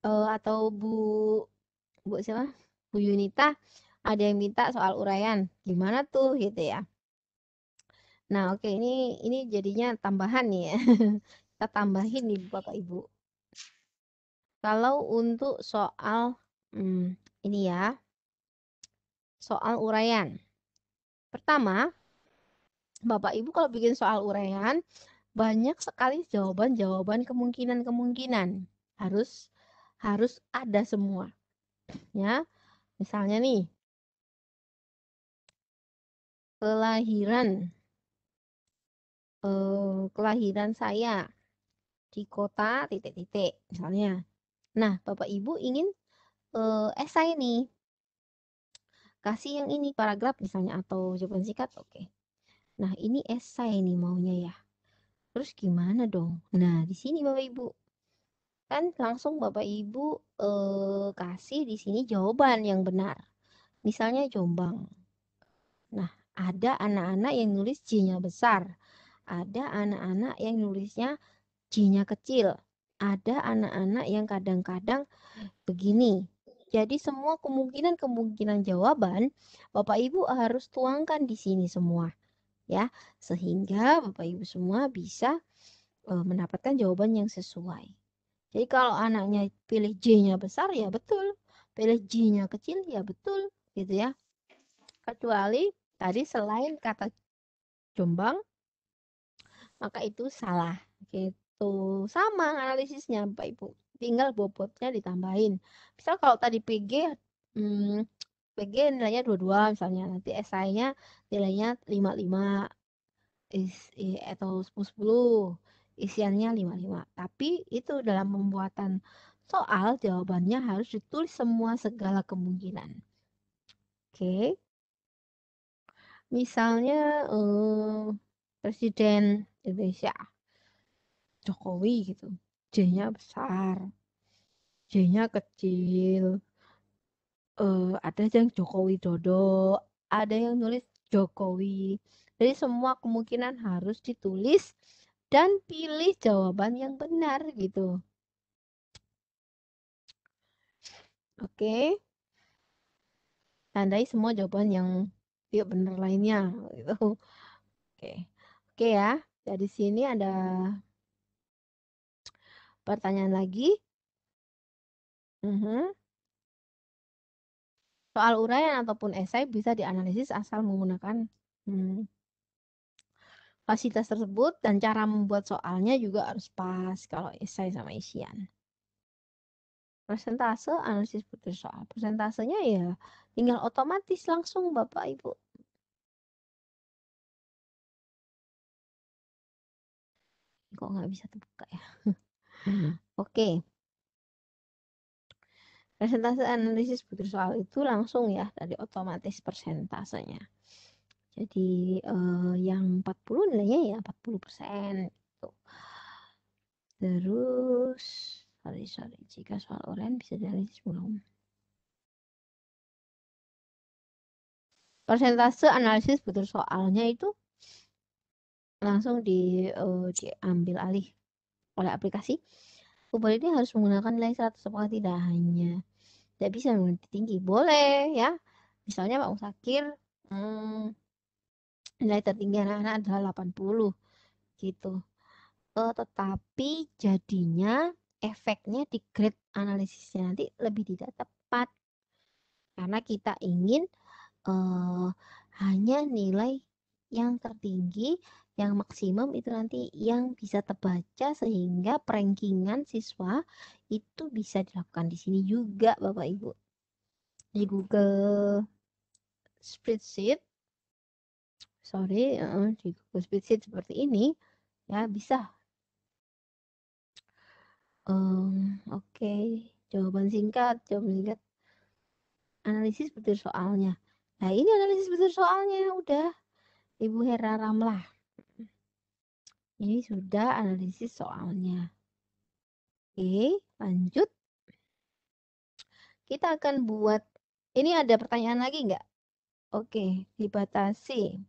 atau Bu siapa? Bu Yunita ada yang minta soal uraian. Gimana tuh gitu ya. Nah, oke ini jadinya tambahan nih ya. Kita tambahin nih Bapak Ibu. Kalau untuk soal ini ya. Soal uraian. Pertama, Bapak Ibu kalau bikin soal uraian banyak sekali jawaban-jawaban kemungkinan-kemungkinan. Harus ada semua. Ya. Misalnya nih, kelahiran saya di kota titik-titik misalnya. Nah, Bapak Ibu ingin esai nih. Kasih yang ini paragraf misalnya atau jawaban singkat, oke. Nah, ini esai nih maunya ya. Terus gimana dong? Nah, di sini Bapak Ibu. Kan langsung Bapak Ibu kasih di sini jawaban yang benar. Misalnya Jombang. Nah, ada anak-anak yang nulis J-nya besar. Ada anak-anak yang nulisnya J-nya kecil. Ada anak-anak yang kadang-kadang begini. Jadi semua kemungkinan-kemungkinan jawaban Bapak Ibu harus tuangkan di sini semua. Ya, sehingga Bapak Ibu semua bisa mendapatkan jawaban yang sesuai. Jadi kalau anaknya pilih J-nya besar ya betul. Pilih J-nya kecil ya betul gitu ya. Kecuali tadi selain kata Jombang maka itu salah gitu. Sama analisisnya Bapak Ibu. Tinggal bobotnya ditambahin. Misal kalau tadi PG PG nilainya 22 misalnya, nanti esainya nilainya 55 atau 10, isiannya 55. Tapi itu dalam pembuatan soal jawabannya harus ditulis semua segala kemungkinan. Oke. Misalnya Presiden Indonesia Jokowi gitu. J-nya besar, J-nya kecil. Ada yang Jokowi Dodo, ada yang nulis Jokowi. Jadi semua kemungkinan harus ditulis dan pilih jawaban yang benar gitu. Oke. Tandai semua jawaban yang tidak benar lainnya gitu. Oke. Oke ya. Dari sini ada pertanyaan lagi. Soal uraian ataupun esai bisa dianalisis asal menggunakan fasilitas tersebut dan cara membuat soalnya juga harus pas kalau esai sama isian. Persentase analisis butir soal. Persentasenya ya tinggal otomatis langsung Bapak Ibu. Kok nggak bisa terbuka ya? Oke. Persentase analisis butir soal itu langsung ya dari otomatis persentasenya. Jadi yang 40 nilainya ya 40% gitu. Terus sorry jika soal uraian bisa dianalisis belum? Persentase analisis butir soalnya itu langsung diambil alih oleh aplikasi. Kubal ini harus menggunakan nilai 100 apakah tidak hanya tidak bisa menjadi tinggi, boleh ya. Misalnya Pak Musakir nilai tertinggi anak-anak adalah 80 gitu. Tetapi jadinya efeknya di grade analisisnya nanti lebih tidak tepat karena kita ingin hanya nilai yang tertinggi, yang maksimum itu nanti yang bisa terbaca sehingga perankingan siswa itu bisa dilakukan di sini juga Bapak Ibu. Di Google Spreadsheet, di Google Spreadsheet seperti ini ya bisa. Oke, jawaban singkat. Analisis butir soalnya. Nah ini analisis butir soalnya udah Ibu Hera Ramlah. Ini sudah analisis soalnya. Oke, lanjut. Kita akan buat, ini ada pertanyaan lagi nggak? Oke, dibatasi.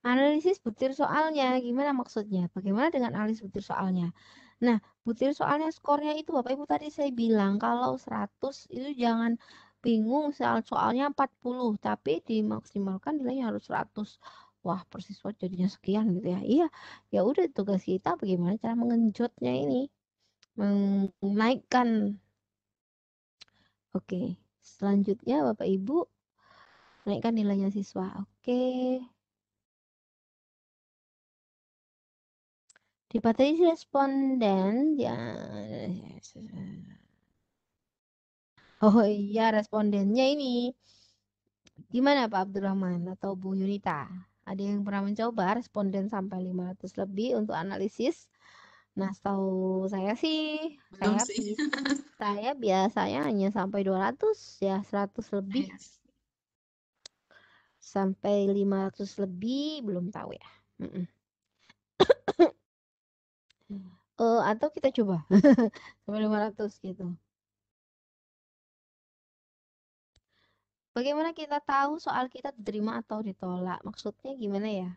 Analisis butir soalnya, gimana maksudnya? Bagaimana dengan analisis butir soalnya? Nah, butir soalnya skornya itu Bapak Ibu tadi saya bilang kalau 100 itu jangan bingung soalnya 40, tapi dimaksimalkan nilainya harus 100. Wah, persiswa jadinya sekian gitu ya. Iya, ya udah tugas kita bagaimana cara mengenjotnya ini. Menaikkan. Oke, selanjutnya Bapak Ibu naikkan nilainya siswa. Oke. Dibatasi responden ya. Oh iya, respondennya ini gimana Pak Abdurrahman atau Bu Yunita? Ada yang pernah mencoba responden sampai 500 lebih untuk analisis? Nah, setahu saya sih, Belum sih. saya biasanya hanya sampai 200 ya, 100 lebih. Sampai 500 lebih belum tahu ya. Atau kita coba sampai 500 gitu. Bagaimana kita tahu soal kita diterima atau ditolak? Maksudnya gimana ya?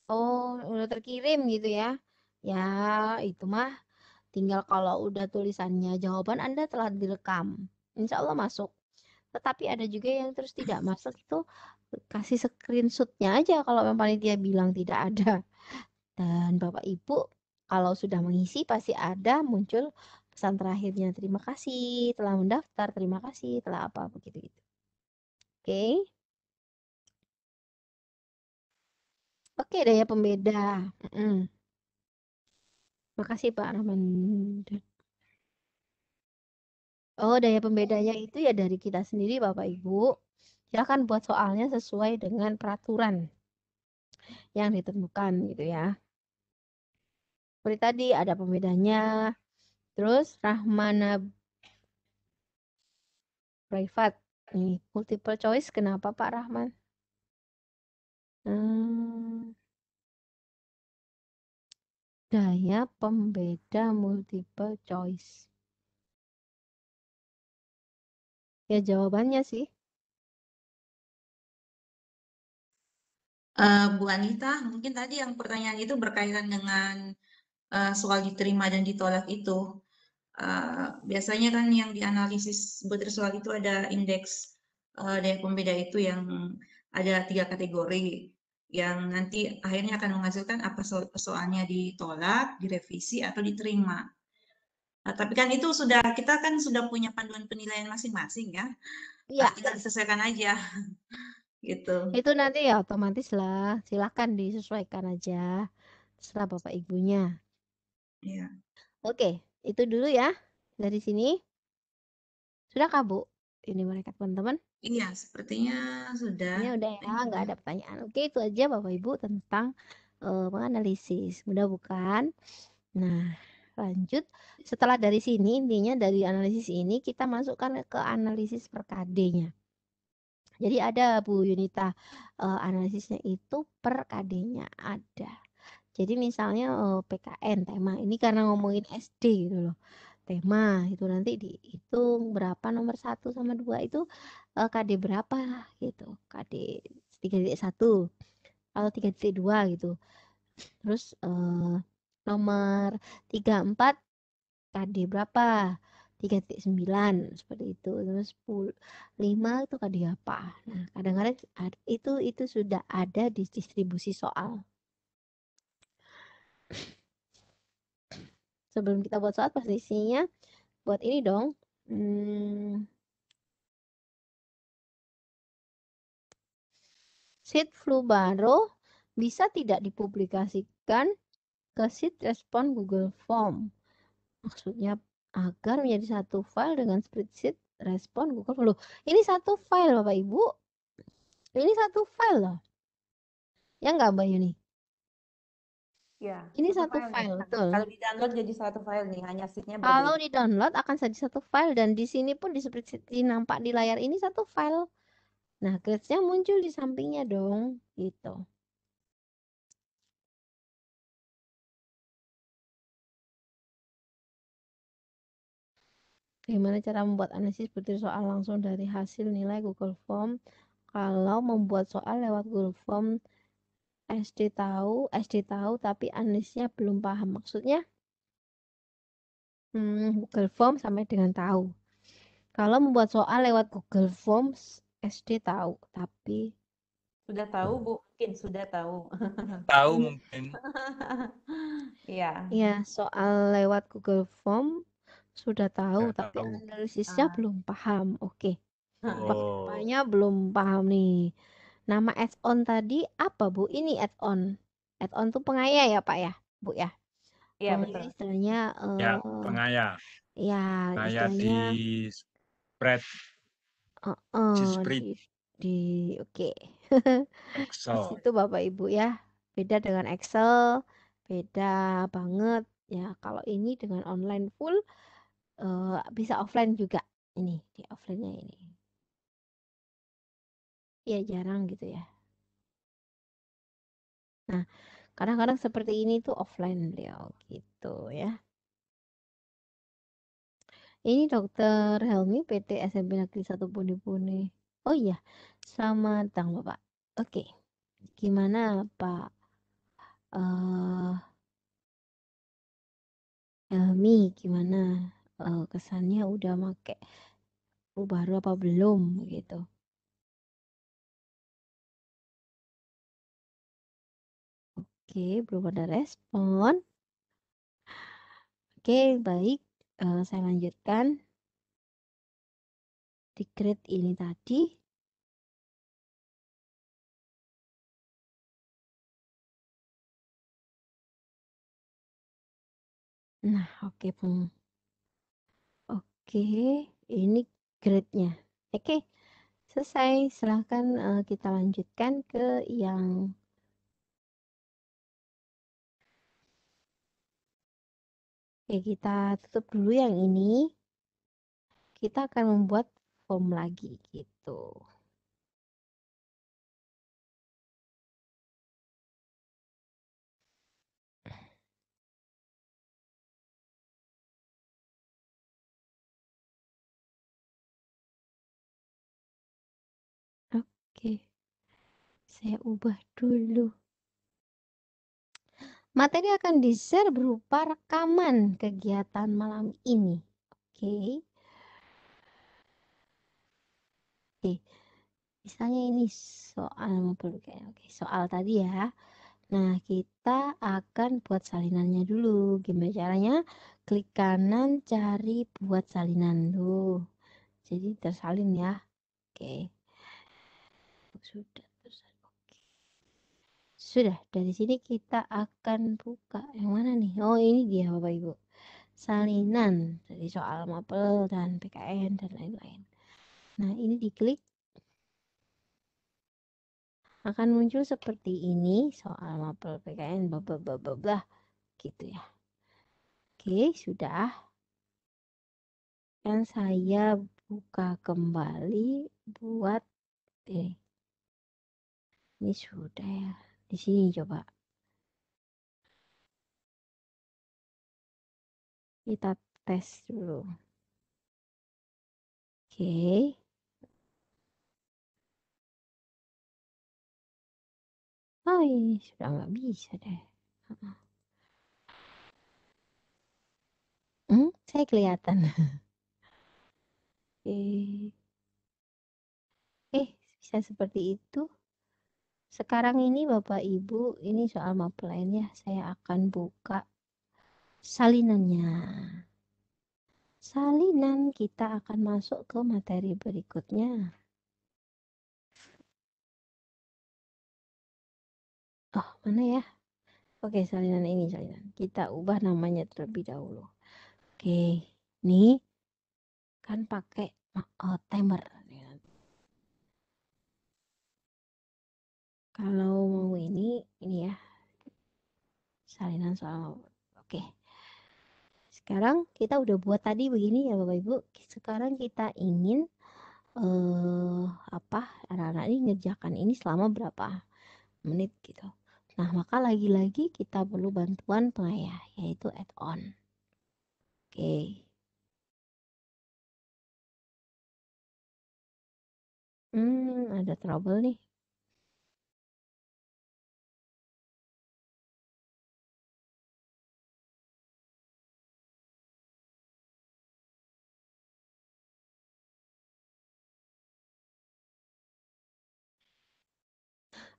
Oh, udah terkirim gitu ya. Ya, itu mah tinggal kalau udah tulisannya jawaban Anda telah direkam. Insya Allah masuk. Tetapi ada juga yang terus tidak masuk itu kasih screenshotnya aja kalau memang panitia bilang tidak ada. Dan Bapak Ibu kalau sudah mengisi pasti ada muncul pesan terakhirnya. Terima kasih telah mendaftar, terima kasih telah apa begitu gitu. Oke. Oke, daya pembeda. Makasih Pak Rahman. Oh, daya pembedanya itu ya dari kita sendiri, Bapak Ibu. Silakan buat soalnya sesuai dengan peraturan yang ditentukan gitu ya. Seperti tadi ada pembedanya. Terus Rahmana Privat. Nih, multiple choice kenapa Pak Rahman? Daya pembeda multiple choice. Ya jawabannya sih. Bu Anita, mungkin tadi yang pertanyaan itu berkaitan dengan soal diterima dan ditolak itu. Biasanya kan yang dianalisis butir soal itu ada indeks daya pembeda itu yang ada 3 kategori yang nanti akhirnya akan menghasilkan apa soalnya ditolak, direvisi, atau diterima. Nah, tapi kan itu kita kan sudah punya panduan penilaian masing-masing ya. Iya. Tinggal disesuaikan aja gitu. Itu nanti ya otomatis lah. Silahkan disesuaikan aja. Terserah Bapak Ibunya. Iya. Oke, itu dulu ya. Dari sini. Sudahkah Bu? Ini mereka teman-teman. Iya, sepertinya sudah. Ini udah ya, nggak ada pertanyaan. Oke, itu aja Bapak Ibu tentang menganalisis. Mudah bukan? Nah, lanjut. Setelah dari sini, intinya dari analisis ini kita masukkan ke analisis per KD-nya. Jadi ada Bu Yunita, analisisnya itu per KD-nya ada. Jadi misalnya PKN tema ini karena ngomongin SD gitu loh. Tema itu nanti dihitung berapa nomor 1 sama 2 itu KD berapa gitu. KD 3.1 atau 3.2 gitu. Terus nomor 34 KD berapa? 3.9 seperti itu. Terus 5 itu KD apa? Nah, kadang-kadang itu sudah ada di distribusi soal. Sebelum kita buat soal posisinya buat ini dong. Sheet flu baru bisa tidak dipublikasikan ke sheet respon Google Form. Maksudnya agar menjadi satu file dengan spreadsheet respon Google Form. Loh, ini satu file Bapak Ibu. Ini satu file loh. Ya nggak Mbak Yuni? Ya, Ini satu satu nih. file, Nah, betul. kalau di-download jadi satu file nih, hanya sheet-nya Kalau berbeda. di-download akan jadi satu file dan di sini pun di spreadsheet nampak di layar ini satu file. Nah, grades-nya muncul di sampingnya dong, gitu. Bagaimana cara membuat analisis butir soal langsung dari hasil nilai Google Form? Kalau membuat soal lewat Google Form, SD tahu, tapi analisisnya belum paham. Maksudnya, Google Form sampai dengan tahu. Kalau membuat soal lewat Google Forms, SD tahu, tapi Sudah tahu, Bu? Mungkin sudah tahu. Tahu mungkin. Iya. ya soal lewat Google Form sudah tahu, Nggak tapi tahu. analisisnya Ah. belum paham. Oke, Oh, apanya belum paham nih. Nama add-on tadi apa Bu? Ini add-on. Add-on tuh pengaya ya Pak ya, Bu ya? Iya, Ini betul. istilahnya ya pengaya. ya Pengaya di istilahnya spread di di oke. Di Excel. situ Bapak Ibu ya. Beda dengan Excel, beda banget ya. Kalau ini dengan online full bisa offline juga. Ini di offline-nya ini. Ya jarang gitu ya. Nah, kadang-kadang seperti ini tuh offline beliau gitu ya. Ini Dokter Helmi PT SMP Negeri 1 Puni-Puni. Oh iya, selamat datang Bapak. Oke, gimana Pak Helmi? Gimana kesannya udah make baru apa belum gitu? Oke, belum ada respon. Oke, baik. Saya lanjutkan. Di grade ini tadi. Nah, oke, Bung. Oke. Ini grade-nya. Oke, selesai. Silahkan kita lanjutkan ke yang Oke, kita tutup dulu yang ini. Kita akan membuat form lagi gitu. Oke, saya ubah dulu. Materi akan di-share berupa rekaman kegiatan malam ini. Oke. Oke. Misalnya ini soal Oke, soal tadi ya. Nah, kita akan buat salinannya dulu. Gimana caranya? Klik kanan, cari buat salinan dulu. Jadi tersalin ya. Oke. Sudah tersalin. Oke. Sudah, dari sini kita akan buka yang mana nih? Oh, ini dia Bapak Ibu. Salinan dari soal mapel dan PKN dan lain-lain. Nah, ini diklik akan muncul seperti ini soal mapel PKN blah blah blah blah blah gitu ya. Oke, sudah. Dan saya buka kembali buat ini sudah ya. Di sini coba. Kita tes dulu. Oke. Oh, ini sudah nggak bisa deh. Saya kelihatan. Bisa seperti itu. Sekarang ini Bapak Ibu, ini soal mapel lainnya. Saya akan buka salinannya. Salinan kita akan masuk ke materi berikutnya. Oh, mana ya? Oke, salinan ini salinan. Kita ubah namanya terlebih dahulu. Oke, ini kan pakai timer. Kalau mau ini ya. Salinan soal. Oke. Sekarang kita udah buat tadi begini ya Bapak Ibu. Sekarang kita ingin anak-anak ini ngerjakan ini selama berapa menit gitu. Nah, maka lagi-lagi kita perlu bantuan pengayah, yaitu add-on. Oke. Ada trouble nih.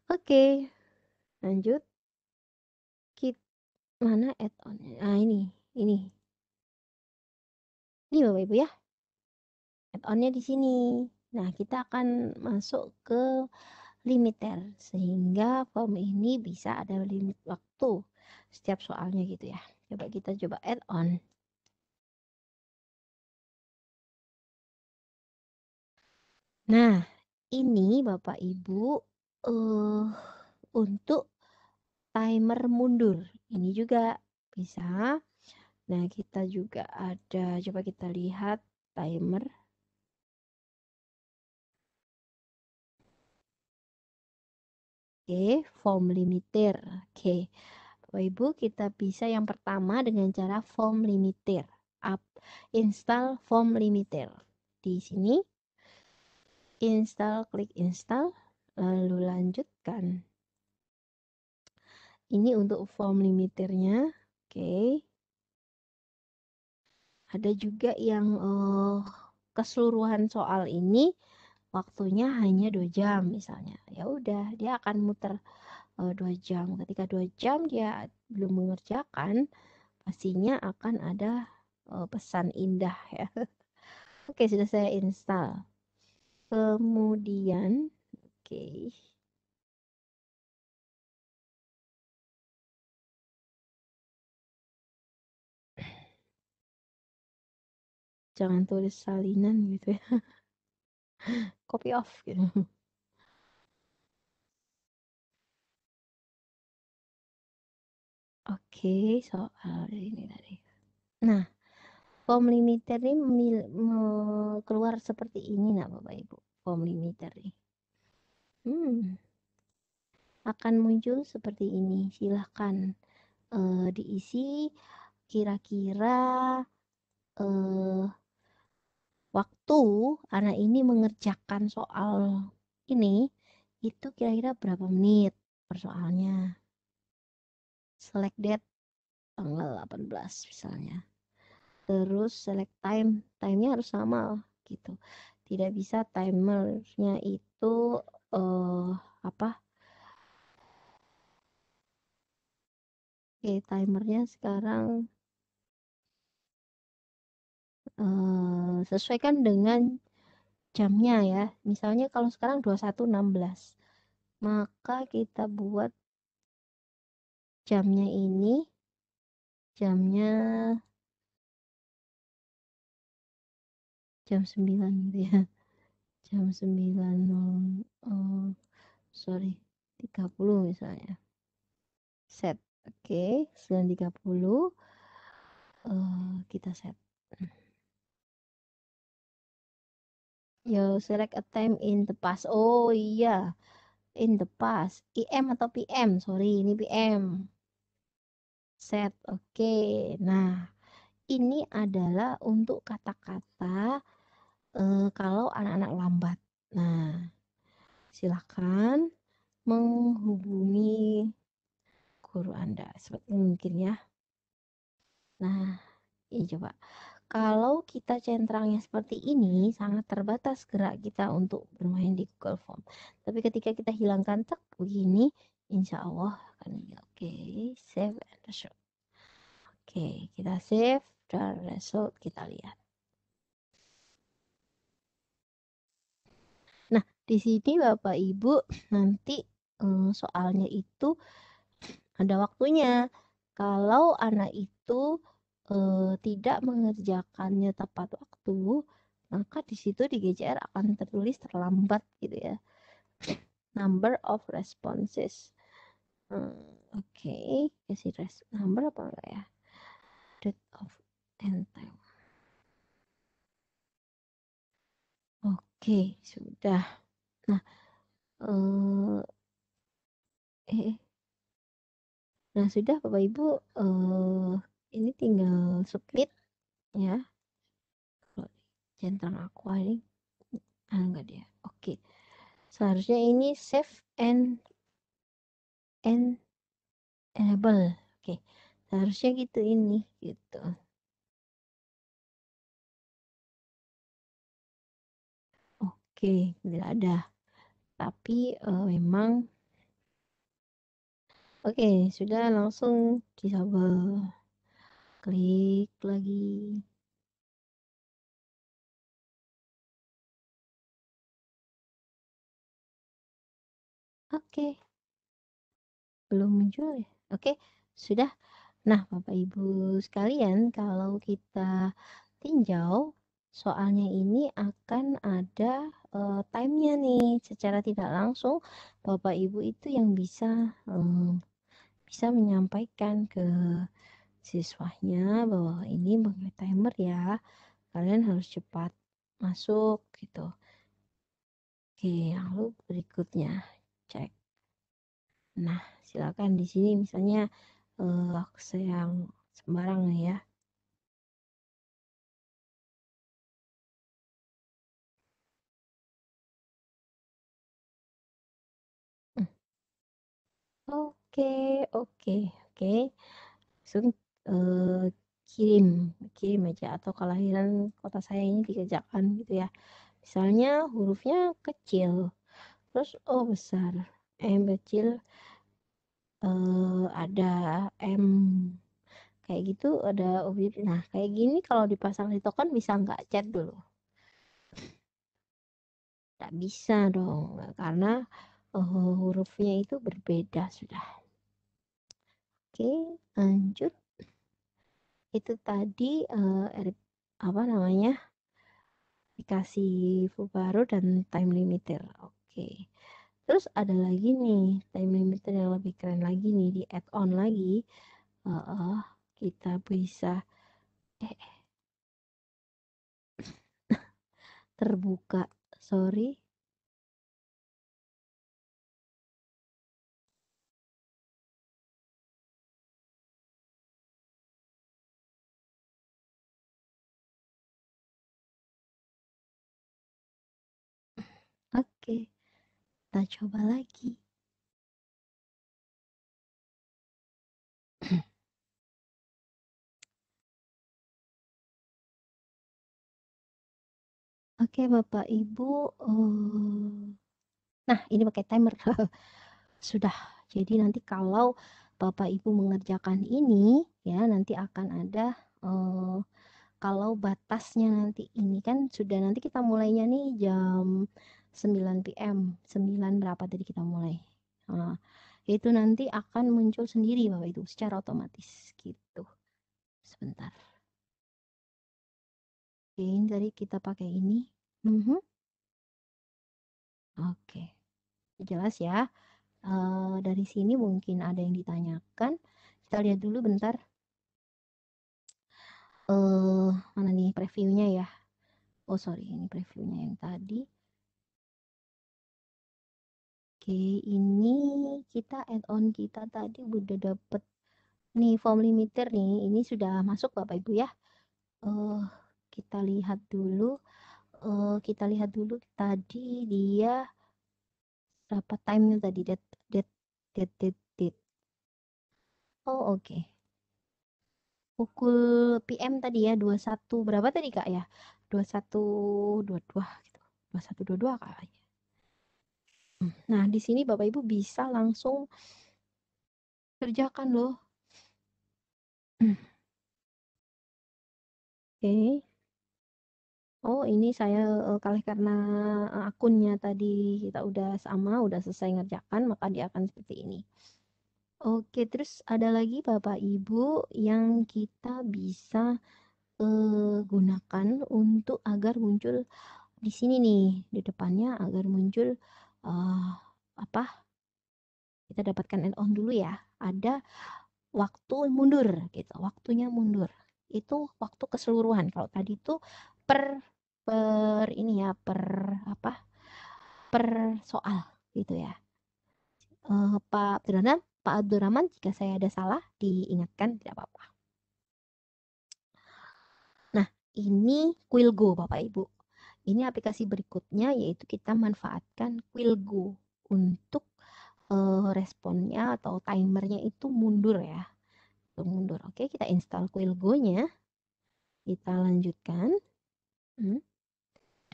Oke, lanjut. Mana add-onnya? Nah, ini. Ini Bapak Ibu ya. Add-onnya di sini. Nah, kita akan masuk ke limiter sehingga form ini bisa ada limit waktu setiap soalnya gitu ya. Coba kita coba add-on. Nah, ini Bapak Ibu untuk timer mundur. Ini juga bisa. Nah, kita juga ada, coba kita lihat timer. Oke, form limiter. Oke, Bapak Ibu kita bisa yang pertama dengan cara form limiter. Install form limiter. Di sini install, klik install, lalu lanjutkan. Ini untuk form limiternya. Oke. Ada juga yang keseluruhan soal ini waktunya hanya 2 jam misalnya. Ya udah, dia akan muter 2 jam. Ketika 2 jam dia belum mengerjakan, pastinya akan ada pesan indah ya. Oke, sudah saya install. Kemudian, oke. Jangan tulis salinan gitu ya. Copy off gitu. Oke, soal ini tadi. Nah, form limiter ini keluar seperti ini nak Bapak Ibu. Form limiter ini. Akan muncul seperti ini. Silahkan diisi kira-kira waktu anak ini mengerjakan soal ini itu kira-kira berapa menit per soalnya. Select date tanggal 18 misalnya. Terus select time, time-nya harus sama gitu. Tidak bisa timernya itu apa? Oke, timernya sekarang sesuaikan dengan jamnya ya. Misalnya kalau sekarang 21.16, maka kita buat jamnya ini jamnya jam 9 gitu ya. Jam 9 sorry 30 misalnya. Set. Oke, 9.30 kita set. Yo, select a time in the past. Oh iya, in the past. IM atau PM? Sorry, ini PM. Set. Oke. Nah, ini adalah untuk kata-kata kalau anak-anak lambat. Nah, silakan menghubungi guru Anda seperti mungkin ya. Nah, ini coba. Kalau kita centrangnya seperti ini, sangat terbatas gerak kita untuk bermain di Google Form. Tapi ketika kita hilangkan tek begini, insya Allah akan oke. Save and result. Oke, kita save dan result kita lihat. Nah, di sini Bapak Ibu nanti soalnya itu ada waktunya. Kalau anak itu tidak mengerjakannya tepat waktu, maka di situ di GCR akan tertulis terlambat gitu ya. Number of responses. Oke, kasih number apa enggak ya? Date of end time. Oke, sudah. Nah, nah sudah Bapak Ibu, ini tinggal submit ya. Centang aqua ini enggak dia. Oke. Seharusnya ini save and enable. Oke. Seharusnya gitu ini gitu. Oke, tidak ada. Tapi memang oke, sudah langsung disable. Klik lagi. Oke. Belum muncul ya. Oke, sudah. Nah, Bapak Ibu sekalian, kalau kita tinjau soalnya ini akan ada time-nya nih. Secara tidak langsung Bapak Ibu itu yang bisa menyampaikan ke siswanya bahwa ini pakai timer ya. Kalian harus cepat masuk gitu. Oke, lalu berikutnya cek. Nah, silakan di sini misalnya yang sembarang ya. Oke. Langsung kirim aja atau kelahiran kota saya ini dikerjakan gitu ya. Misalnya hurufnya kecil, terus O besar, M kecil, ada M kayak gitu, ada objek. Nah kayak gini kalau dipasang di token bisa nggak chat dulu? Nggak bisa dong, karena hurufnya itu berbeda sudah. Oke, lanjut. Itu tadi apa namanya, dikasih baru dan time limiter. Oke. Terus ada lagi nih time limiter yang lebih keren lagi nih di add-on lagi. Kita bisa terbuka. Sorry. Oke, kita coba lagi. Oke, Bapak Ibu. Nah, ini pakai timer. Sudah. Jadi nanti kalau Bapak Ibu mengerjakan ini, ya nanti akan ada kalau batasnya nanti ini kan sudah, nanti kita mulainya nih jam 9 PM. 9 berapa tadi kita mulai. Nah, itu nanti akan muncul sendiri Bapak Ibu secara otomatis gitu. Sebentar. Oke, ini tadi kita pakai ini. Oke, jelas ya. Dari sini mungkin ada yang ditanyakan. Kita lihat dulu bentar. Mana nih previewnya ya? Oh sorry, ini previewnya yang tadi. Oke, ini kita add-on kita tadi udah dapet nih form limiter nih. Ini sudah masuk Bapak Ibu ya. Kita lihat dulu. Kita lihat dulu tadi dia berapa time-nya tadi, date. Oh oke. Pukul PM tadi ya, 21 berapa tadi Kak ya? 21.22 gitu. 21.22 kayaknya. Nah, di sini Bapak Ibu bisa langsung kerjakan loh. Oke. Oh, ini saya karena akunnya tadi kita udah sama, udah selesai ngerjakan, maka dia akan seperti ini. Oke, terus ada lagi Bapak Ibu yang kita bisa gunakan untuk agar muncul di sini nih, di depannya agar muncul apa? Kita dapatkan add-on dulu ya. Ada waktu mundur gitu, waktunya mundur. Itu waktu keseluruhan. Kalau tadi itu per ini ya, per apa? Per soal gitu ya. Pak Abdurrahman, jika saya ada salah diingatkan, tidak apa-apa. Nah, ini Quillgo Bapak Ibu. Ini aplikasi berikutnya yaitu kita manfaatkan Quillgo untuk responnya atau timernya itu mundur ya. Mundur. Oke, kita install Quillgo-nya. Kita lanjutkan.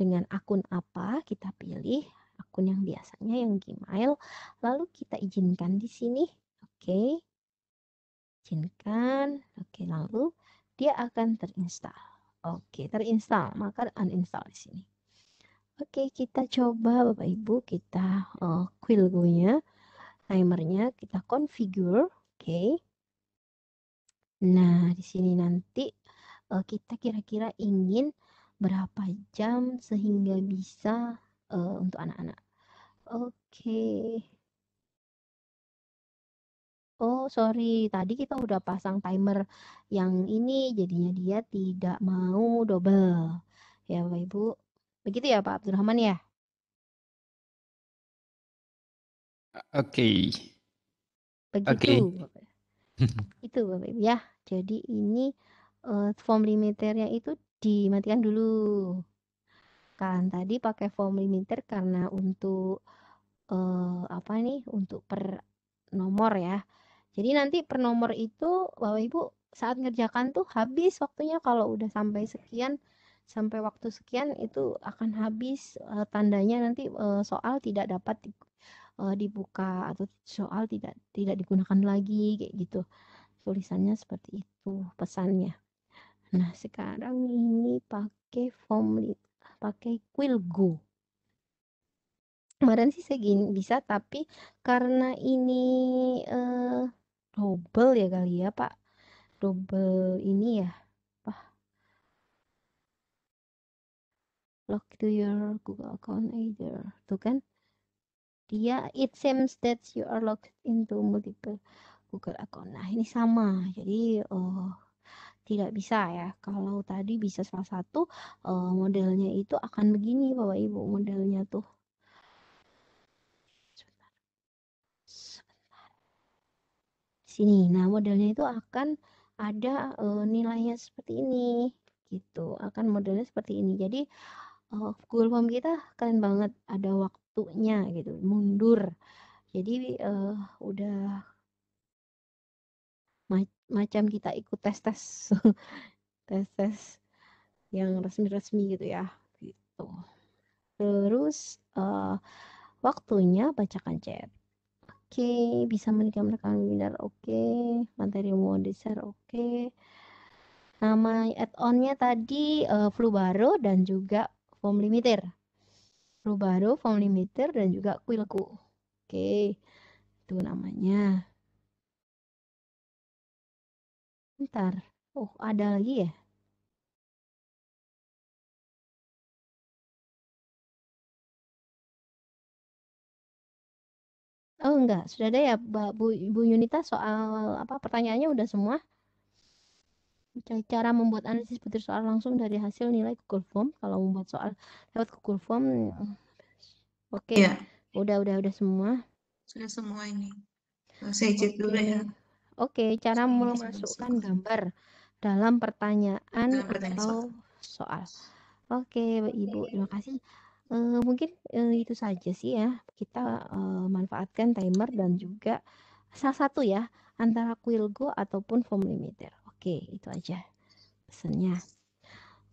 Dengan akun apa kita pilih, akun yang biasanya yang Gmail, lalu kita izinkan di sini. Oke. Izinkan. Oke, lalu dia akan terinstall. Oke, terinstall, maka uninstall di sini. Oke, kita coba Bapak Ibu, kita Quillgo-nya, timernya kita configure. Oke. Nah, di sini nanti kita kira-kira ingin berapa jam sehingga bisa untuk anak-anak. Oke. Oh, sorry. Tadi kita udah pasang timer yang ini, jadinya dia tidak mau double. Ya, Bapak Ibu. Begitu ya, Pak Abdurrahman ya? Oke. Begitu, Bapak. Itu, Bapak Ibu ya. Jadi ini form limiternya itu dimatikan dulu. Kan tadi pakai form limiter karena untuk apa nih? Untuk per nomor ya. Jadi nanti per nomor itu Bapak Ibu saat ngerjakan tuh habis waktunya, kalau udah sampai sekian, sampai waktu sekian itu akan habis tandanya nanti soal tidak dapat dibuka atau soal tidak digunakan lagi kayak gitu. Tulisannya seperti itu pesannya. Nah, sekarang ini pakai pakai Quillgo. Kemarin sih saya gini bisa, tapi karena ini double ya kali ya Pak, double ini ya, log to your Google account either. Tuh kan? Dia it seems that you are logged into multiple Google account. Nah, ini sama. Jadi tidak bisa ya. Kalau tadi bisa salah satu modelnya itu akan begini Bapak Ibu modelnya tuh. Sini. Nah, modelnya itu akan ada nilainya seperti ini gitu. Akan modelnya seperti ini. Jadi Google Form kita keren banget, ada waktunya gitu, mundur. Jadi udah macam kita ikut tes-tes tes-tes yang resmi-resmi gitu ya gitu. Terus waktunya bacakan chat. Oke, bisa menikam rekaman webinar. Oke, materi mau di-share. Oke. Nama add-onnya tadi Flubaro dan juga form limiter. Flubaro, form limiter dan juga Quillco. Oke, itu namanya. Bentar. Oh, ada lagi ya? Oh enggak, sudah ada ya Bu Yunita soal apa pertanyaannya udah semua? Cara membuat analisis butir soal langsung dari hasil nilai Google Form. Kalau membuat soal lewat Google Form, oke, Ya, udah semua. sudah semua ini. Saya cek dulu ya. Oke, cara Ini memasukkan masuk. gambar dalam pertanyaan Dalam pertanyaan atau soal. Oke, Ibu, terima kasih. Mungkin itu saja sih ya. Kita manfaatkan timer dan juga salah satu ya antara Quillgo ataupun form limiter. Oke, itu aja pesannya.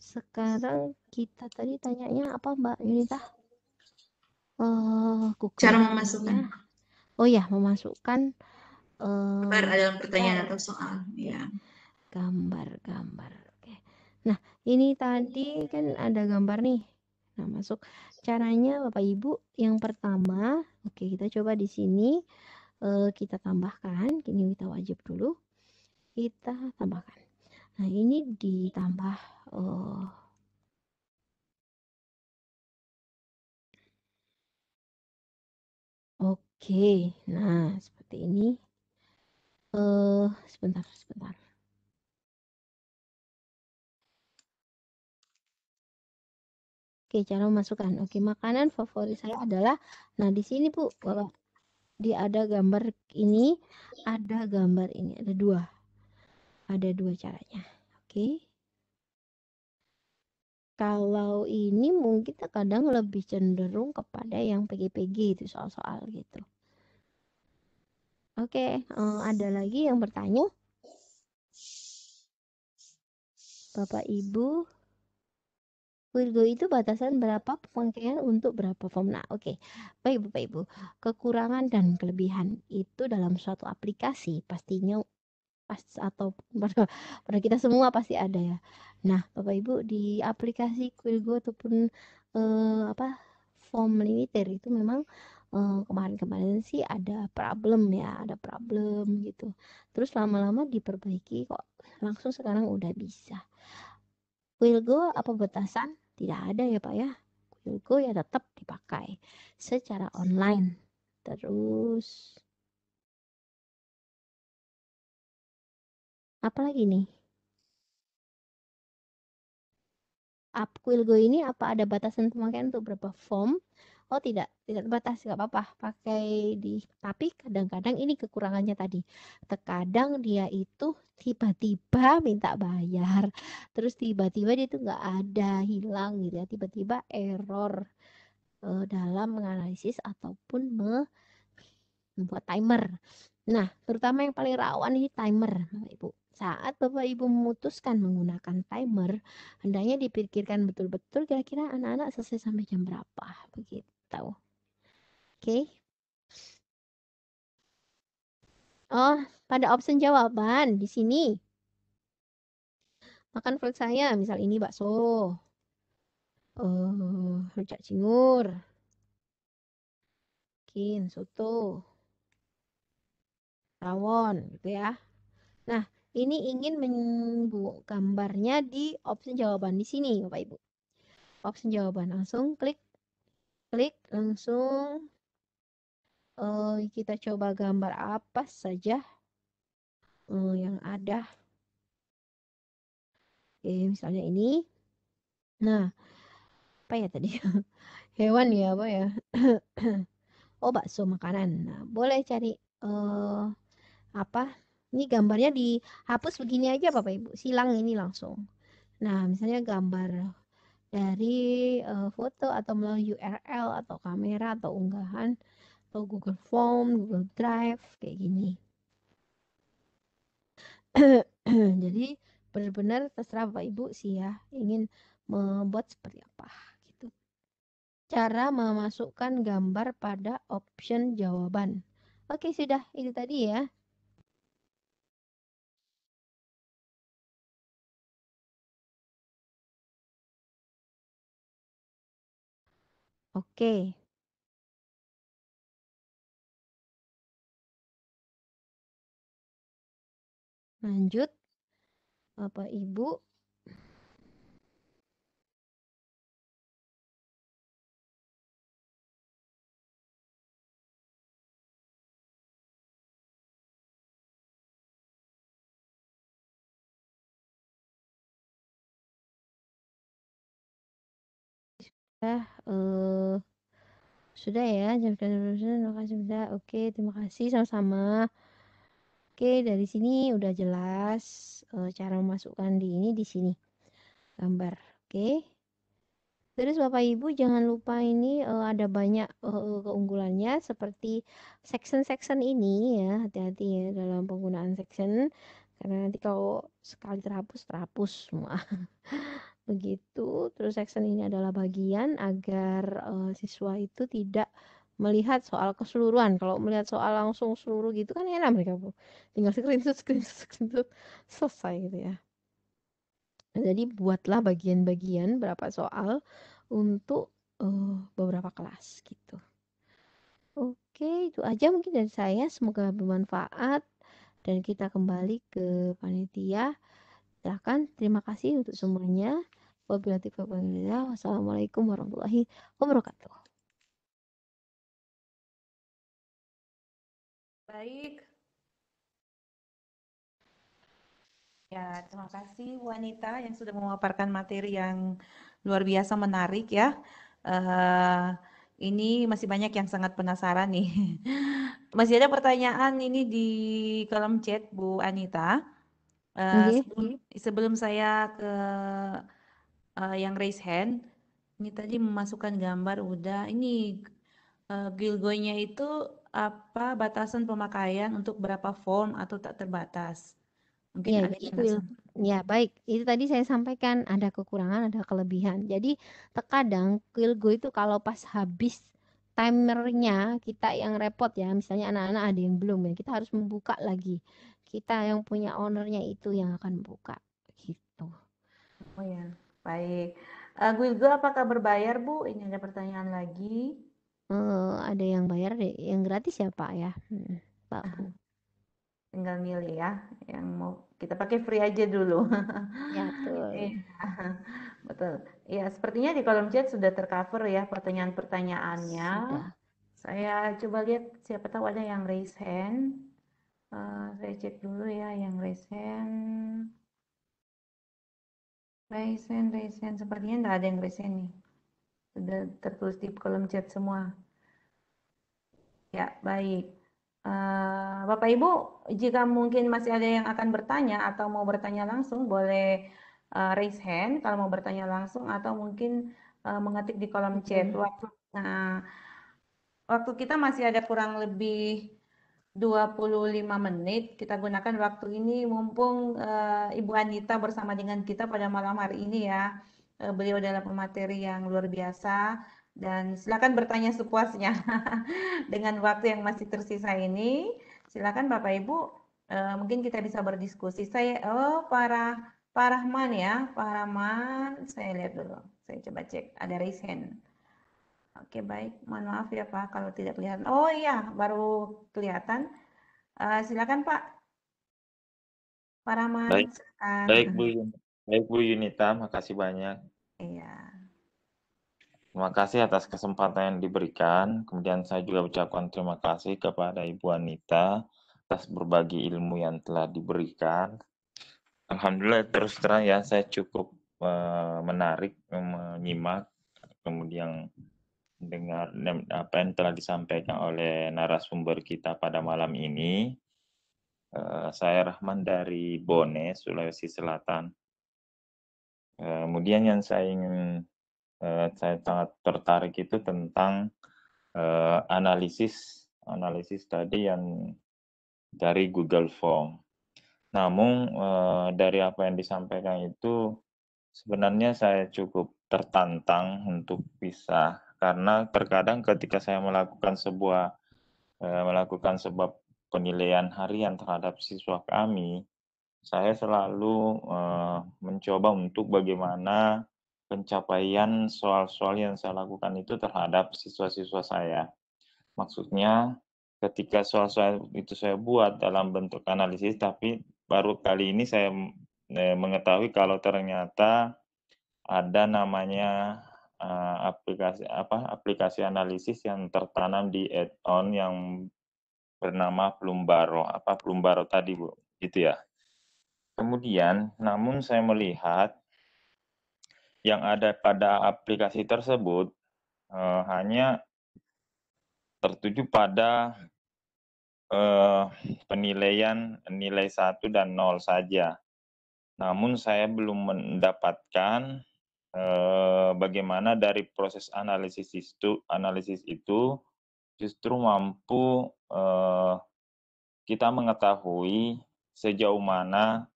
Sekarang kita tadi tanyanya apa Mbak Yunita? Cara memasukkan Oh ya, memasukkan gambar dalam pertanyaan atau soal. Ya. Gambar. Oke. Nah, ini tadi kan ada gambar nih. Nah, masuk. Caranya Bapak Ibu yang pertama, oke kita coba di sini kita tambahkan. Ini kita wajib dulu. Kita tambahkan. Nah, ini ditambah oke. Nah, seperti ini. Sebentar. Oke, cara memasukkan. Oke, makanan favorit saya adalah, nah di sini Bu, Bapak, dia ada gambar ini, ada gambar ini, ada dua caranya. Oke. Kalau ini mungkin kadang lebih cenderung kepada yang PG-PG itu soal-soal gitu. Oke, ada lagi yang bertanya? Bapak Ibu, Quillgo itu batasan berapa pemakaian untuk berapa form? Nah, oke. Baik Bapak Ibu, kekurangan dan kelebihan itu dalam suatu aplikasi pastinya atau pada kita semua pasti ada ya. Nah, Bapak Ibu di aplikasi Quillgo ataupun form limiter itu memang kemarin-kemarin sih ada problem gitu. Terus lama-lama diperbaiki kok langsung sekarang udah bisa. Quillgo apa batasan? Tidak ada ya Pak ya. Quillgo ya tetap dipakai secara online. Terus apa lagi nih? Quillgo ini apa ada batasan pemakaian untuk berapa form? Oh tidak terbatas, nggak apa-apa pakai tapi kadang-kadang ini kekurangannya tadi. Terkadang dia itu tiba-tiba minta bayar, terus tiba-tiba dia itu nggak ada, hilang gitu ya, tiba-tiba error dalam menganalisis ataupun membuat timer. Nah, terutama yang paling rawan ini timer, Bapak Ibu. Saat Bapak Ibu memutuskan menggunakan timer, hendaknya dipikirkan betul-betul kira-kira anak-anak selesai sampai jam berapa, begitu. Oke. Oh, pada option jawaban di sini. Makan favorit saya, misal ini bakso, rujak cingur, soto, rawon, gitu ya. Nah, ini ingin gambarnya di option jawaban di sini, Bapak Ibu. option jawaban. Langsung klik langsung kita coba gambar apa saja yang ada. Oke, misalnya ini. Nah, apa ya tadi? Hewan ya, apa ya? Oh, bakso makanan. Nah, boleh cari apa? Ini gambarnya dihapus begini aja Bapak Ibu. Silang ini langsung. Nah, misalnya gambar dari foto atau melalui URL atau kamera atau unggahan atau Google Form, Google Drive kayak gini. Jadi benar-benar terserah Bapak Ibu sih ya ingin membuat seperti apa gitu. Cara memasukkan gambar pada option jawaban. Oke, sudah itu tadi ya. Oke. Lanjut Bapak Ibu. Sudah ya, terima kasih sudah. Oke, terima kasih sama-sama. Oke, dari sini udah jelas cara memasukkan di sini gambar. Oke. Terus Bapak Ibu jangan lupa ini ada banyak keunggulannya seperti section-section ini ya. Hati-hati ya dalam penggunaan section karena nanti kalau sekali terhapus semua. Begitu. Terus section ini adalah bagian agar siswa itu tidak melihat soal keseluruhan. Kalau melihat soal langsung seluruh gitu kan enak mereka Bu. Tinggal screenshot selesai gitu ya. Jadi buatlah bagian-bagian berapa soal untuk beberapa kelas gitu. Oke, itu aja mungkin dari saya. Semoga bermanfaat dan kita kembali ke panitia. Silakan, terima kasih untuk semuanya. Wabillahi taufiq wal hidayah. Wassalamualaikum warahmatullahi wabarakatuh. Baik. Ya, terima kasih Bu Anita yang sudah memaparkan materi yang luar biasa menarik ya. Ini masih banyak yang sangat penasaran nih. Masih ada pertanyaan ini di kolom chat Bu Anita. Oke. Sebelum saya ke yang raise hand, ini tadi memasukkan gambar udah. Ini Gilgoy-nya itu apa batasan pemakaian untuk berapa form atau tak terbatas? Mungkin Ya, ada jadi penjelasan. ya baik. Itu tadi saya sampaikan ada kekurangan, ada kelebihan. Jadi terkadang Quilgo itu kalau pas habis timernya kita yang repot ya. Misalnya anak-anak ada yang belum ya, kita harus membuka lagi. Kita yang punya ownernya itu yang akan buka gitu. Oh ya, baik. Guilgo apakah berbayar Bu? Ini ada pertanyaan lagi. Ada yang bayar deh, yang gratis ya Pak ya, Pak Bu. Tinggal milih ya, yang mau kita pakai free aja dulu. Ya betul. Iya, betul. Ya, sepertinya di kolom chat sudah tercover ya pertanyaan-pertanyaannya. Sudah. Saya coba lihat siapa tahu ada yang raise hand. Saya cek dulu ya yang raise hand. Raise hand. Sepertinya tidak ada yang raise hand nih. Sudah tertulis di kolom chat semua. Ya, baik. Bapak Ibu, jika mungkin masih ada yang akan bertanya atau mau bertanya langsung, boleh raise hand kalau mau bertanya langsung atau mungkin mengetik di kolom chat. Waktu kita masih ada kurang lebih 25 menit. Kita gunakan waktu ini mumpung Ibu Anita bersama dengan kita pada malam hari ini ya. Beliau adalah pemateri yang luar biasa dan silakan bertanya sepuasnya dengan waktu yang masih tersisa ini. Silakan Bapak Ibu, mungkin kita bisa berdiskusi. Pak Rahman ya, Pak Rahman. Saya lihat dulu. Saya coba cek ada raise hand. Oke baik, mohon maaf ya Pak kalau tidak kelihatan. Oh iya, baru kelihatan. Silakan Pak. Pak Rahman, Baik, silakan. baik Bu Yunita, makasih banyak. Iya. Terima kasih atas kesempatan yang diberikan. Kemudian saya juga ucapkan terima kasih kepada Ibu Anita atas berbagi ilmu yang telah diberikan. Alhamdulillah terus terang ya saya cukup menarik menyimak, kemudian dengar apa yang telah disampaikan oleh narasumber kita pada malam ini. Saya Rahman dari Bone, Sulawesi Selatan. Kemudian yang saya ingin saya sangat tertarik itu tentang analisis tadi yang dari Google Form. Namun dari apa yang disampaikan itu sebenarnya saya cukup tertantang untuk bisa, karena terkadang ketika saya melakukan sebuah penilaian harian terhadap siswa kami, saya selalu mencoba untuk bagaimana pencapaian soal-soal yang saya lakukan itu terhadap siswa-siswa saya. Maksudnya ketika soal-soal itu saya buat dalam bentuk analisis, tapi baru kali ini saya mengetahui kalau ternyata ada namanya aplikasi analisis yang tertanam di add-on yang bernama Plumbaro tadi, Bu, gitu ya. Kemudian, namun saya melihat yang ada pada aplikasi tersebut hanya tertuju pada penilaian nilai 1 dan 0 saja. Namun saya belum mendapatkan bagaimana dari proses analisis itu justru mampu kita mengetahui sejauh mana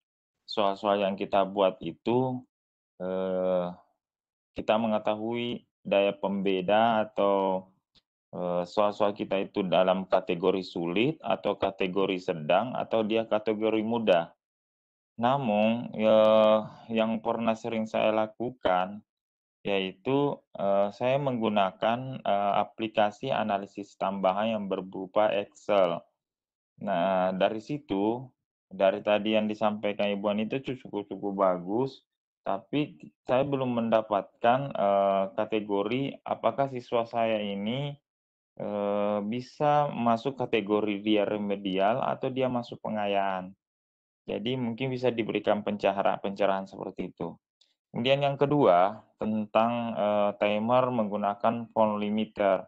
soal-soal yang kita buat itu kita mengetahui daya pembeda atau soal-soal kita itu dalam kategori sulit atau kategori sedang atau dia kategori mudah. Namun yang pernah sering saya lakukan yaitu saya menggunakan aplikasi analisis tambahan yang berupa Excel. Nah, dari situ, dari tadi yang disampaikan Ibu Anita itu cukup bagus, tapi saya belum mendapatkan kategori apakah siswa saya ini bisa masuk kategori dia remedial atau dia masuk pengayaan. Jadi mungkin bisa diberikan pencerahan seperti itu. Kemudian yang kedua, tentang timer menggunakan font limiter.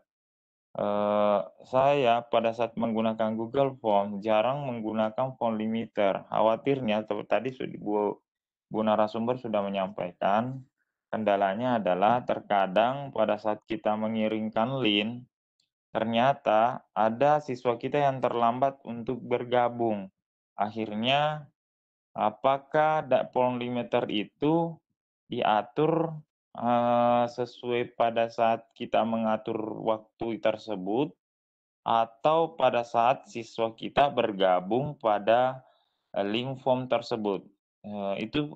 Saya pada saat menggunakan Google Form jarang menggunakan font limiter. Khawatirnya tadi Bu narasumber sudah menyampaikan, kendalanya adalah terkadang pada saat kita mengirimkan link, ternyata ada siswa kita yang terlambat untuk bergabung. Akhirnya, apakah font limiter itu diatur sesuai pada saat kita mengatur waktu tersebut atau pada saat siswa kita bergabung pada link form tersebut. Itu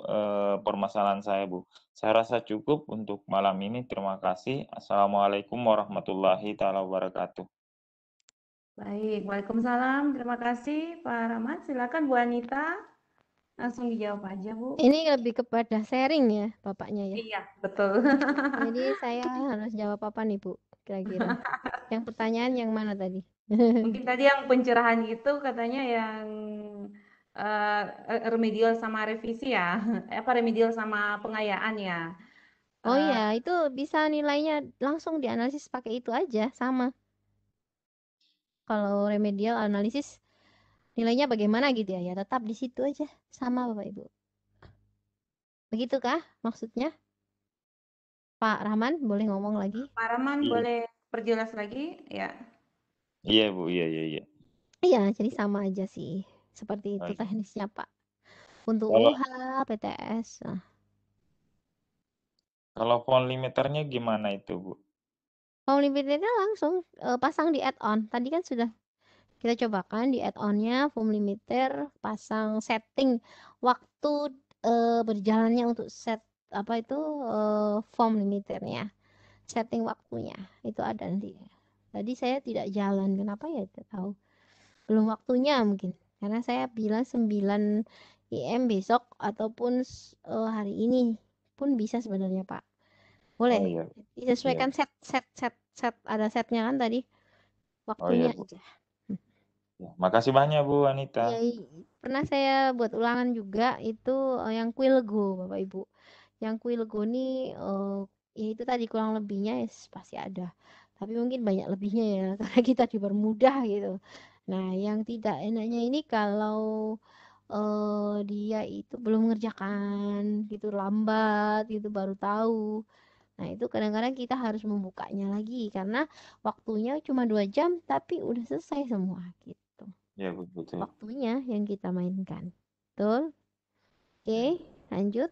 permasalahan saya, Bu. Saya rasa cukup untuk malam ini. Terima kasih. Assalamualaikum warahmatullahi wabarakatuh. Baik, Waalaikumsalam. Terima kasih Pak Rahmat. Silakan Bu Anita. Langsung dijawab aja, Bu. Ini lebih kepada sharing ya, Bapaknya ya. Iya, betul. Jadi saya harus jawab apa nih, Bu? Kira-kira. Yang pertanyaan yang mana tadi? Mungkin tadi yang pencerahan itu katanya yang remedial sama revisi ya. Apa remedial sama pengayaan ya. Oh iya, itu bisa nilainya langsung dianalisis pakai itu aja, sama. Kalau remedial analisis nilainya bagaimana gitu ya, tetap di situ aja, sama Bapak Ibu. Begitukah maksudnya? Pak Rahman boleh ngomong lagi? Pak Rahman boleh perjelas lagi ya? Iya Bu, iya. Iya, jadi sama aja sih. Seperti itu teknisnya Pak. Untuk UH, PTS. Nah. Kalau font limiternya gimana itu Bu? Font limiternya langsung pasang di add-on. Tadi kan sudah kita cobakan di add-onnya form limiter, pasang setting waktu berjalannya untuk set apa itu form limiternya, setting waktunya itu ada nanti. Tadi saya tidak jalan, kenapa ya tidak tahu, belum waktunya mungkin karena saya bilang 9 IM besok ataupun hari ini pun bisa sebenarnya Pak. Boleh. Oh iya, Disesuaikan set ada setnya kan tadi. Waktunya Bu. aja. Ya, makasih banyak Bu Anita. Iya, pernah saya buat ulangan juga itu yang Quilgo Bapak Ibu. Yang Quilgo ini ya itu tadi kurang lebihnya pasti ada. Tapi mungkin banyak lebihnya ya karena kita dipermudah gitu. Nah, yang tidak enaknya ini kalau dia itu belum mengerjakan gitu, lambat gitu baru tahu. Nah, itu kadang-kadang kita harus membukanya lagi karena waktunya cuma 2 jam tapi udah selesai semua gitu. Ya Bu, betul. Waktunya yang kita mainkan. Betul? Oke, lanjut.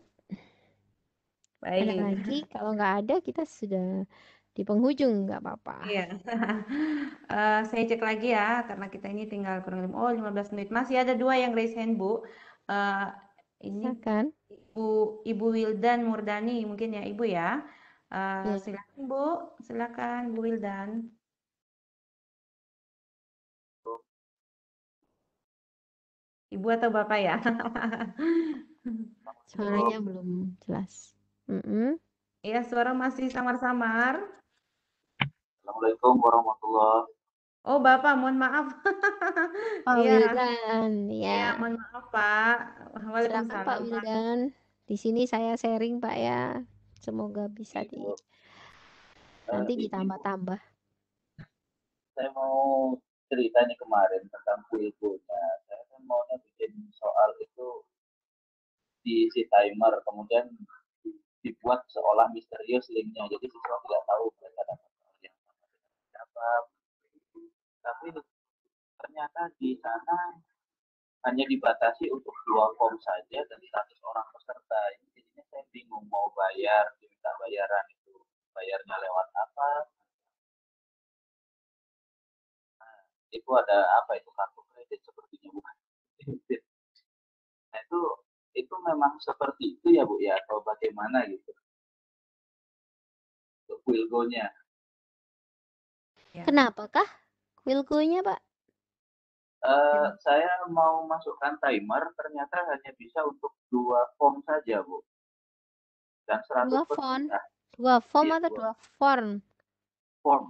Ada Baik. lagi? Kalau nggak ada kita sudah di penghujung, nggak apa-apa. Iya. Saya cek lagi ya, karena kita ini tinggal kurang lebih 15 menit. Masih ada 2 yang raise hand, Bu. Ini Silakan. Ibu Wildan Murdani, mungkin ya Ibu ya. Ya. Silakan Bu, silakan Bu Wildan. Ibu atau Bapak ya? Suaranya belum jelas. Iya, suara masih samar-samar. Assalamualaikum warahmatullahi. Oh, Bapak, mohon maaf. Pak Iya. Wildan, Iya, ya. mohon maaf, Pak. Silakan Waalaikumsalam, Pak Pak. Wildan. Di sini saya sharing Pak ya. Semoga bisa nanti ditambah-tambah. Saya mau cerita nih kemarin tentang Quilgo-nya. Saya kan maunya bikin soal itu diisi timer, kemudian dibuat seolah misterius linknya. Jadi siswa tidak tahu mereka dapat soal yang sama dengan siapa. Tapi ternyata di sana hanya dibatasi untuk 2 form saja dan 100 orang peserta. Jadinya saya bingung mau bayar, diminta bayaran itu bayarnya lewat apa. Itu ada apa itu kartu kredit sepertinya bukan kredit. Nah itu memang seperti itu ya Bu ya atau bagaimana gitu untuk Quilgo-nya. Ya. Kenapakah Quilgo-nya Pak? Saya mau masukkan timer ternyata hanya bisa untuk 2 form saja Bu. Dan 100 peserta. 2 form Iya, atau 2 form? Form.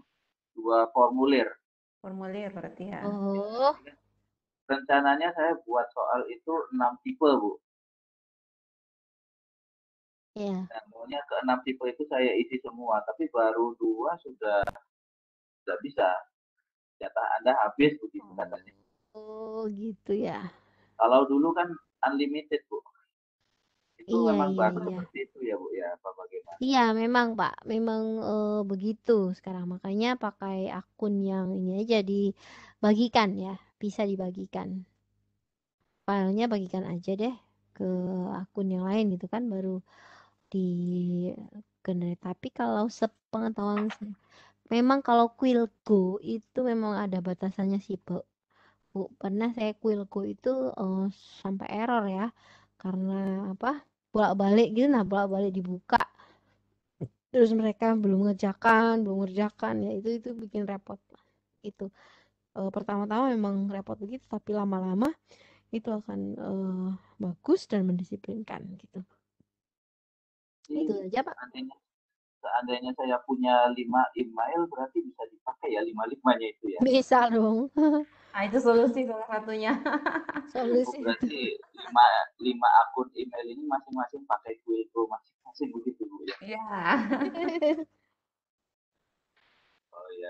2 formulir. Formulir berarti ya. Oh. Rencananya saya buat soal itu 6 tipe Bu. Iya. Dan maunya ke 6 tipe itu saya isi semua, tapi baru 2 sudah tidak bisa. Ternyata Anda habis begitu katanya. Oh gitu ya. Kalau dulu kan unlimited Bu. Itu Iya, memang iya, baru iya. seperti itu ya Bu ya, apa bagaimana? Iya memang Pak, memang begitu sekarang. Makanya pakai akun yang ini aja dibagikan ya, bisa dibagikan. Filenya bagikan aja deh ke akun yang lain gitu kan, baru di generate. Tapi kalau sepengetahuan saya, memang kalau Quilgo itu memang ada batasannya sih Bu. Pernah saya Quilgo itu sampai error ya, karena apa? Bolak-balik gitu, nah bolak-balik dibuka. Terus mereka belum ngerjakan ya itu bikin repot itu. Pertama-tama memang repot begitu, tapi lama-lama itu akan bagus dan mendisiplinkan gitu. Itu aja Pak. Seandainya saya punya 5 email berarti bisa dipakai ya 5-5-nya itu ya. Bisa dong. Nah, itu solusi salah satunya. Solusi berarti 5 akun email ini masing-masing pakai Quilgo masing-masing begitu Bu ya. Iya. Oh iya.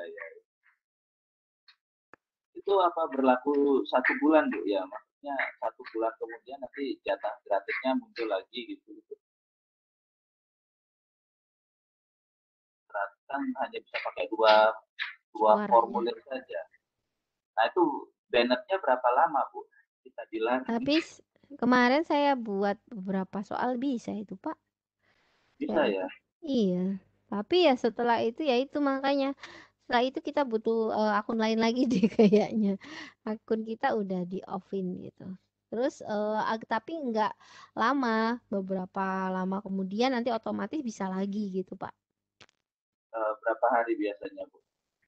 Itu apa berlaku 1 bulan Bu ya? Maksudnya 1 bulan kemudian nanti jatah gratisnya muncul lagi gitu. Kan hanya bisa pakai dua formulir saja. Nah itu bannetnya berapa lama Bu? Kita bilang. Habis kemarin saya buat beberapa soal bisa itu Pak. Bisa ya? Iya. Tapi ya setelah itu ya itu makanya setelah itu kita butuh akun lain lagi deh kayaknya. Akun kita udah di offin gitu. Terus tapi nggak lama, beberapa lama kemudian nanti otomatis bisa lagi gitu Pak. Berapa hari biasanya Bu?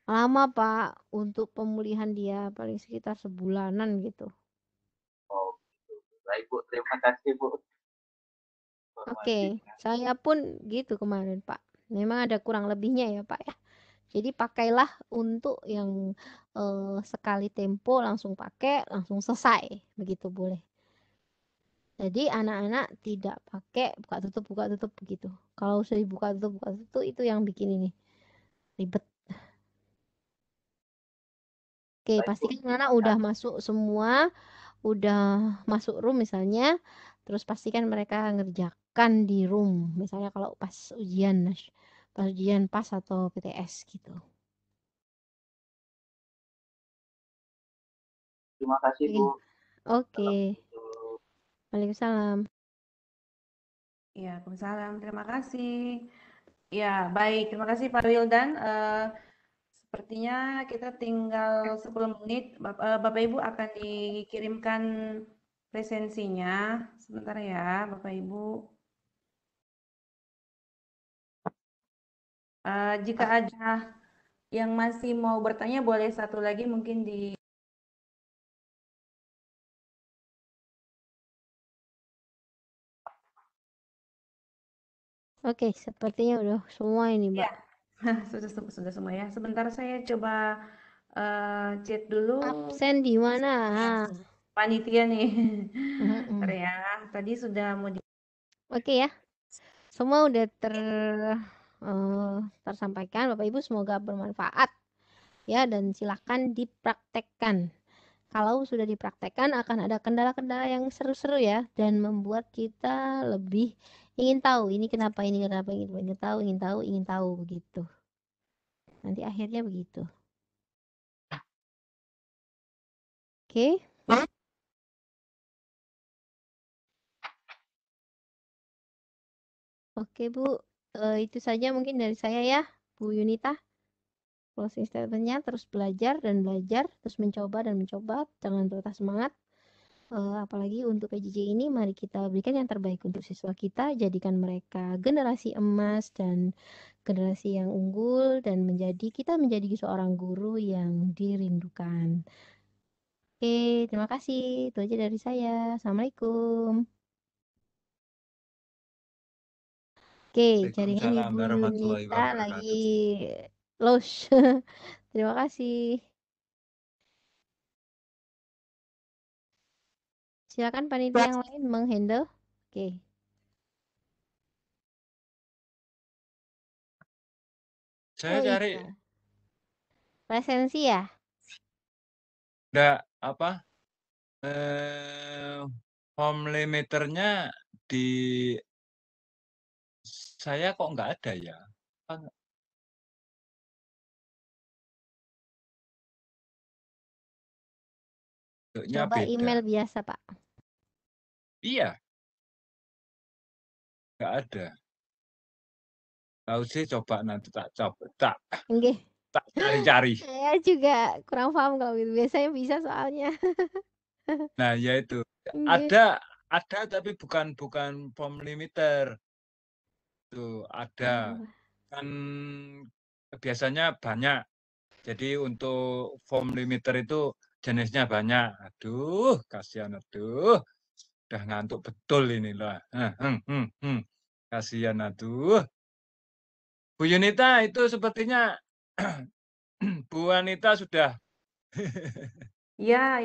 Lama Pak, untuk pemulihan dia paling sekitar sebulanan gitu. Oh gitu. Baik Bu, terima kasih Bu. Oke, saya pun gitu kemarin Pak. Memang ada kurang lebihnya ya Pak ya. Jadi pakailah untuk yang sekali tempo langsung pakai, langsung selesai. Begitu boleh. Jadi anak-anak tidak pakai buka tutup begitu. Kalau sudah buka tutup itu yang bikin ini ribet. Oke, Baik, Bu. pastikan anak udah masuk semua, udah masuk room misalnya, terus pastikan mereka ngerjakan di room. Misalnya kalau pas ujian PAS atau PTS gitu. Terima kasih, Bu. Oke. Assalamualaikum. Waalaikumsalam. Ya, Waalaikumsalam. Terima kasih. Ya, baik. Terima kasih Pak Wildan. Sepertinya kita tinggal 10 menit. Bapak Ibu akan dikirimkan presensinya. Sebentar ya, Bapak Ibu. Jika ada yang masih mau bertanya, boleh satu lagi mungkin di Oke, sepertinya udah semua ini, Mbak. Ya, sudah semua ya. Sebentar saya coba chat dulu Absen di mana? panitia nih. Mhm. Bentar ya, tadi sudah mau di Oke ya, semua udah tersampaikan. Bapak Ibu semoga bermanfaat ya, dan silakan dipraktekkan. Kalau sudah dipraktekkan akan ada kendala-kendala yang seru-seru ya, dan membuat kita lebih ingin tahu ini kenapa, ingin tahu begitu. Nanti akhirnya begitu. Oke. Oke Bu, itu saja mungkin dari saya ya, Bu Yunita. Closing statement-nya terus belajar, terus mencoba, jangan patah semangat. Apalagi untuk PJJ ini, mari kita berikan yang terbaik untuk siswa kita, jadikan mereka generasi emas dan generasi yang unggul, dan kita menjadi seorang guru yang dirindukan. Oke, terima kasih. Itu aja dari saya. Assalamualaikum. Oke, jaringan Waalaikumsalam Ibu warahmatullahi Yunita lagi wabarakatuh. lost. Terima kasih. Silakan panitia yang lain menghandle. Oke. Saya cari Iya. Presensi ya? enggak apa home limiternya di saya kok nggak ada ya. Coba beda. email biasa, Pak. Iya. Nggak ada. Tahu sih, coba nanti tak cari-cari. Saya juga kurang paham kalau gitu. Biasanya bisa soalnya. Nah, ya itu. Ada tapi bukan home limiter. Tuh, ada. Kan biasanya banyak. Jadi untuk form limiter itu jenisnya banyak. Aduh, kasihan, aduh. Udah ngantuk betul ini lah. Kasihan, aduh. Bu Yunita itu sepertinya Bu Anita sudah. Ya.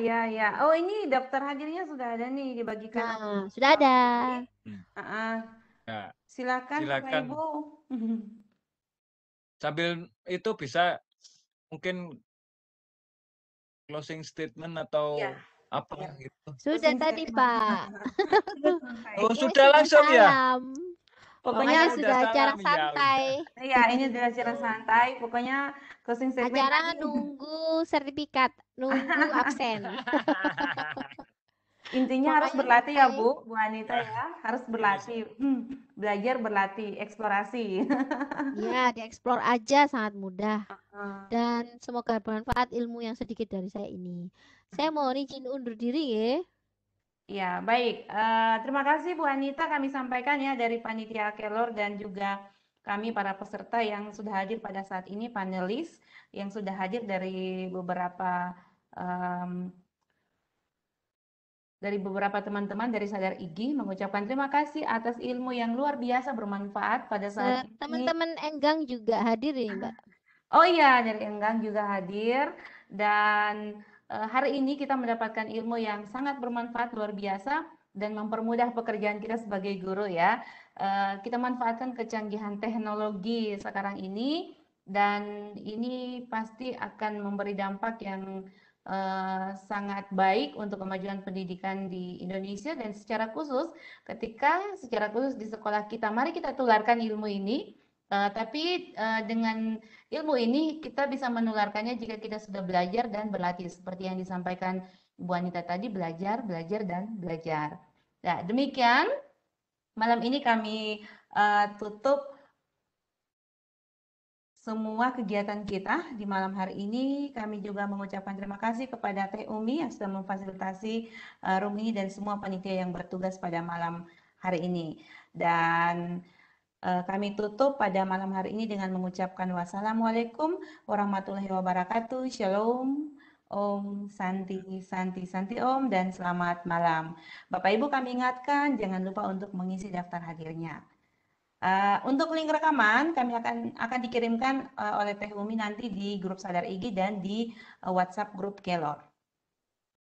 Oh, ini daftar hadirnya sudah ada nih dibagikan. Nah, sudah ada. Ya, silakan Bapak Ibu. Sambil itu bisa mungkin closing statement atau apa gitu. Sudah tadi, Pak. Oh, sudah langsung ya? Pokoknya sudah acara santai. Iya, ini sudah acara santai. Pokoknya closing statement acara nunggu sertifikat, nunggu absen. Intinya harus berlatih ya Bu Anita ya, harus berlatih. Belajar, berlatih, eksplorasi. Ya, dieksplor aja, sangat mudah. Dan semoga bermanfaat ilmu yang sedikit dari saya ini. Saya mohon izin undur diri ya. Ya, baik. Terima kasih Bu Anita, kami sampaikan ya dari Panitia Kelor dan juga kami para peserta yang sudah hadir pada saat ini, panelis yang sudah hadir dari beberapa dari beberapa teman-teman dari Sadar Igi mengucapkan terima kasih atas ilmu yang luar biasa bermanfaat pada saat ini. Teman-teman Enggang juga hadir ini, Mbak. Oh iya, dari Enggang juga hadir dan hari ini kita mendapatkan ilmu yang sangat bermanfaat luar biasa dan mempermudah pekerjaan kita sebagai guru ya. Kita manfaatkan kecanggihan teknologi sekarang ini dan ini pasti akan memberi dampak yang sangat baik untuk kemajuan pendidikan di Indonesia dan secara khusus di sekolah kita, mari kita tularkan ilmu ini. Tapi dengan ilmu ini kita bisa menularkannya jika kita sudah belajar dan berlatih. Seperti yang disampaikan Bu Anita tadi, belajar, belajar, dan belajar. Nah, demikian malam ini kami tutup semua kegiatan kita di malam hari ini. Kami juga mengucapkan terima kasih kepada Teh Umi yang sudah memfasilitasi room ini dan semua panitia yang bertugas pada malam hari ini. Dan kami tutup pada malam hari ini dengan mengucapkan wassalamualaikum warahmatullahi wabarakatuh. Shalom, Om, Santi, Santi, Santi Om, dan selamat malam. Bapak Ibu kami ingatkan jangan lupa untuk mengisi daftar hadirnya. Untuk link rekaman kami akan dikirimkan oleh Teh Umi nanti di grup Sadar Igi dan di WhatsApp grup Kelor.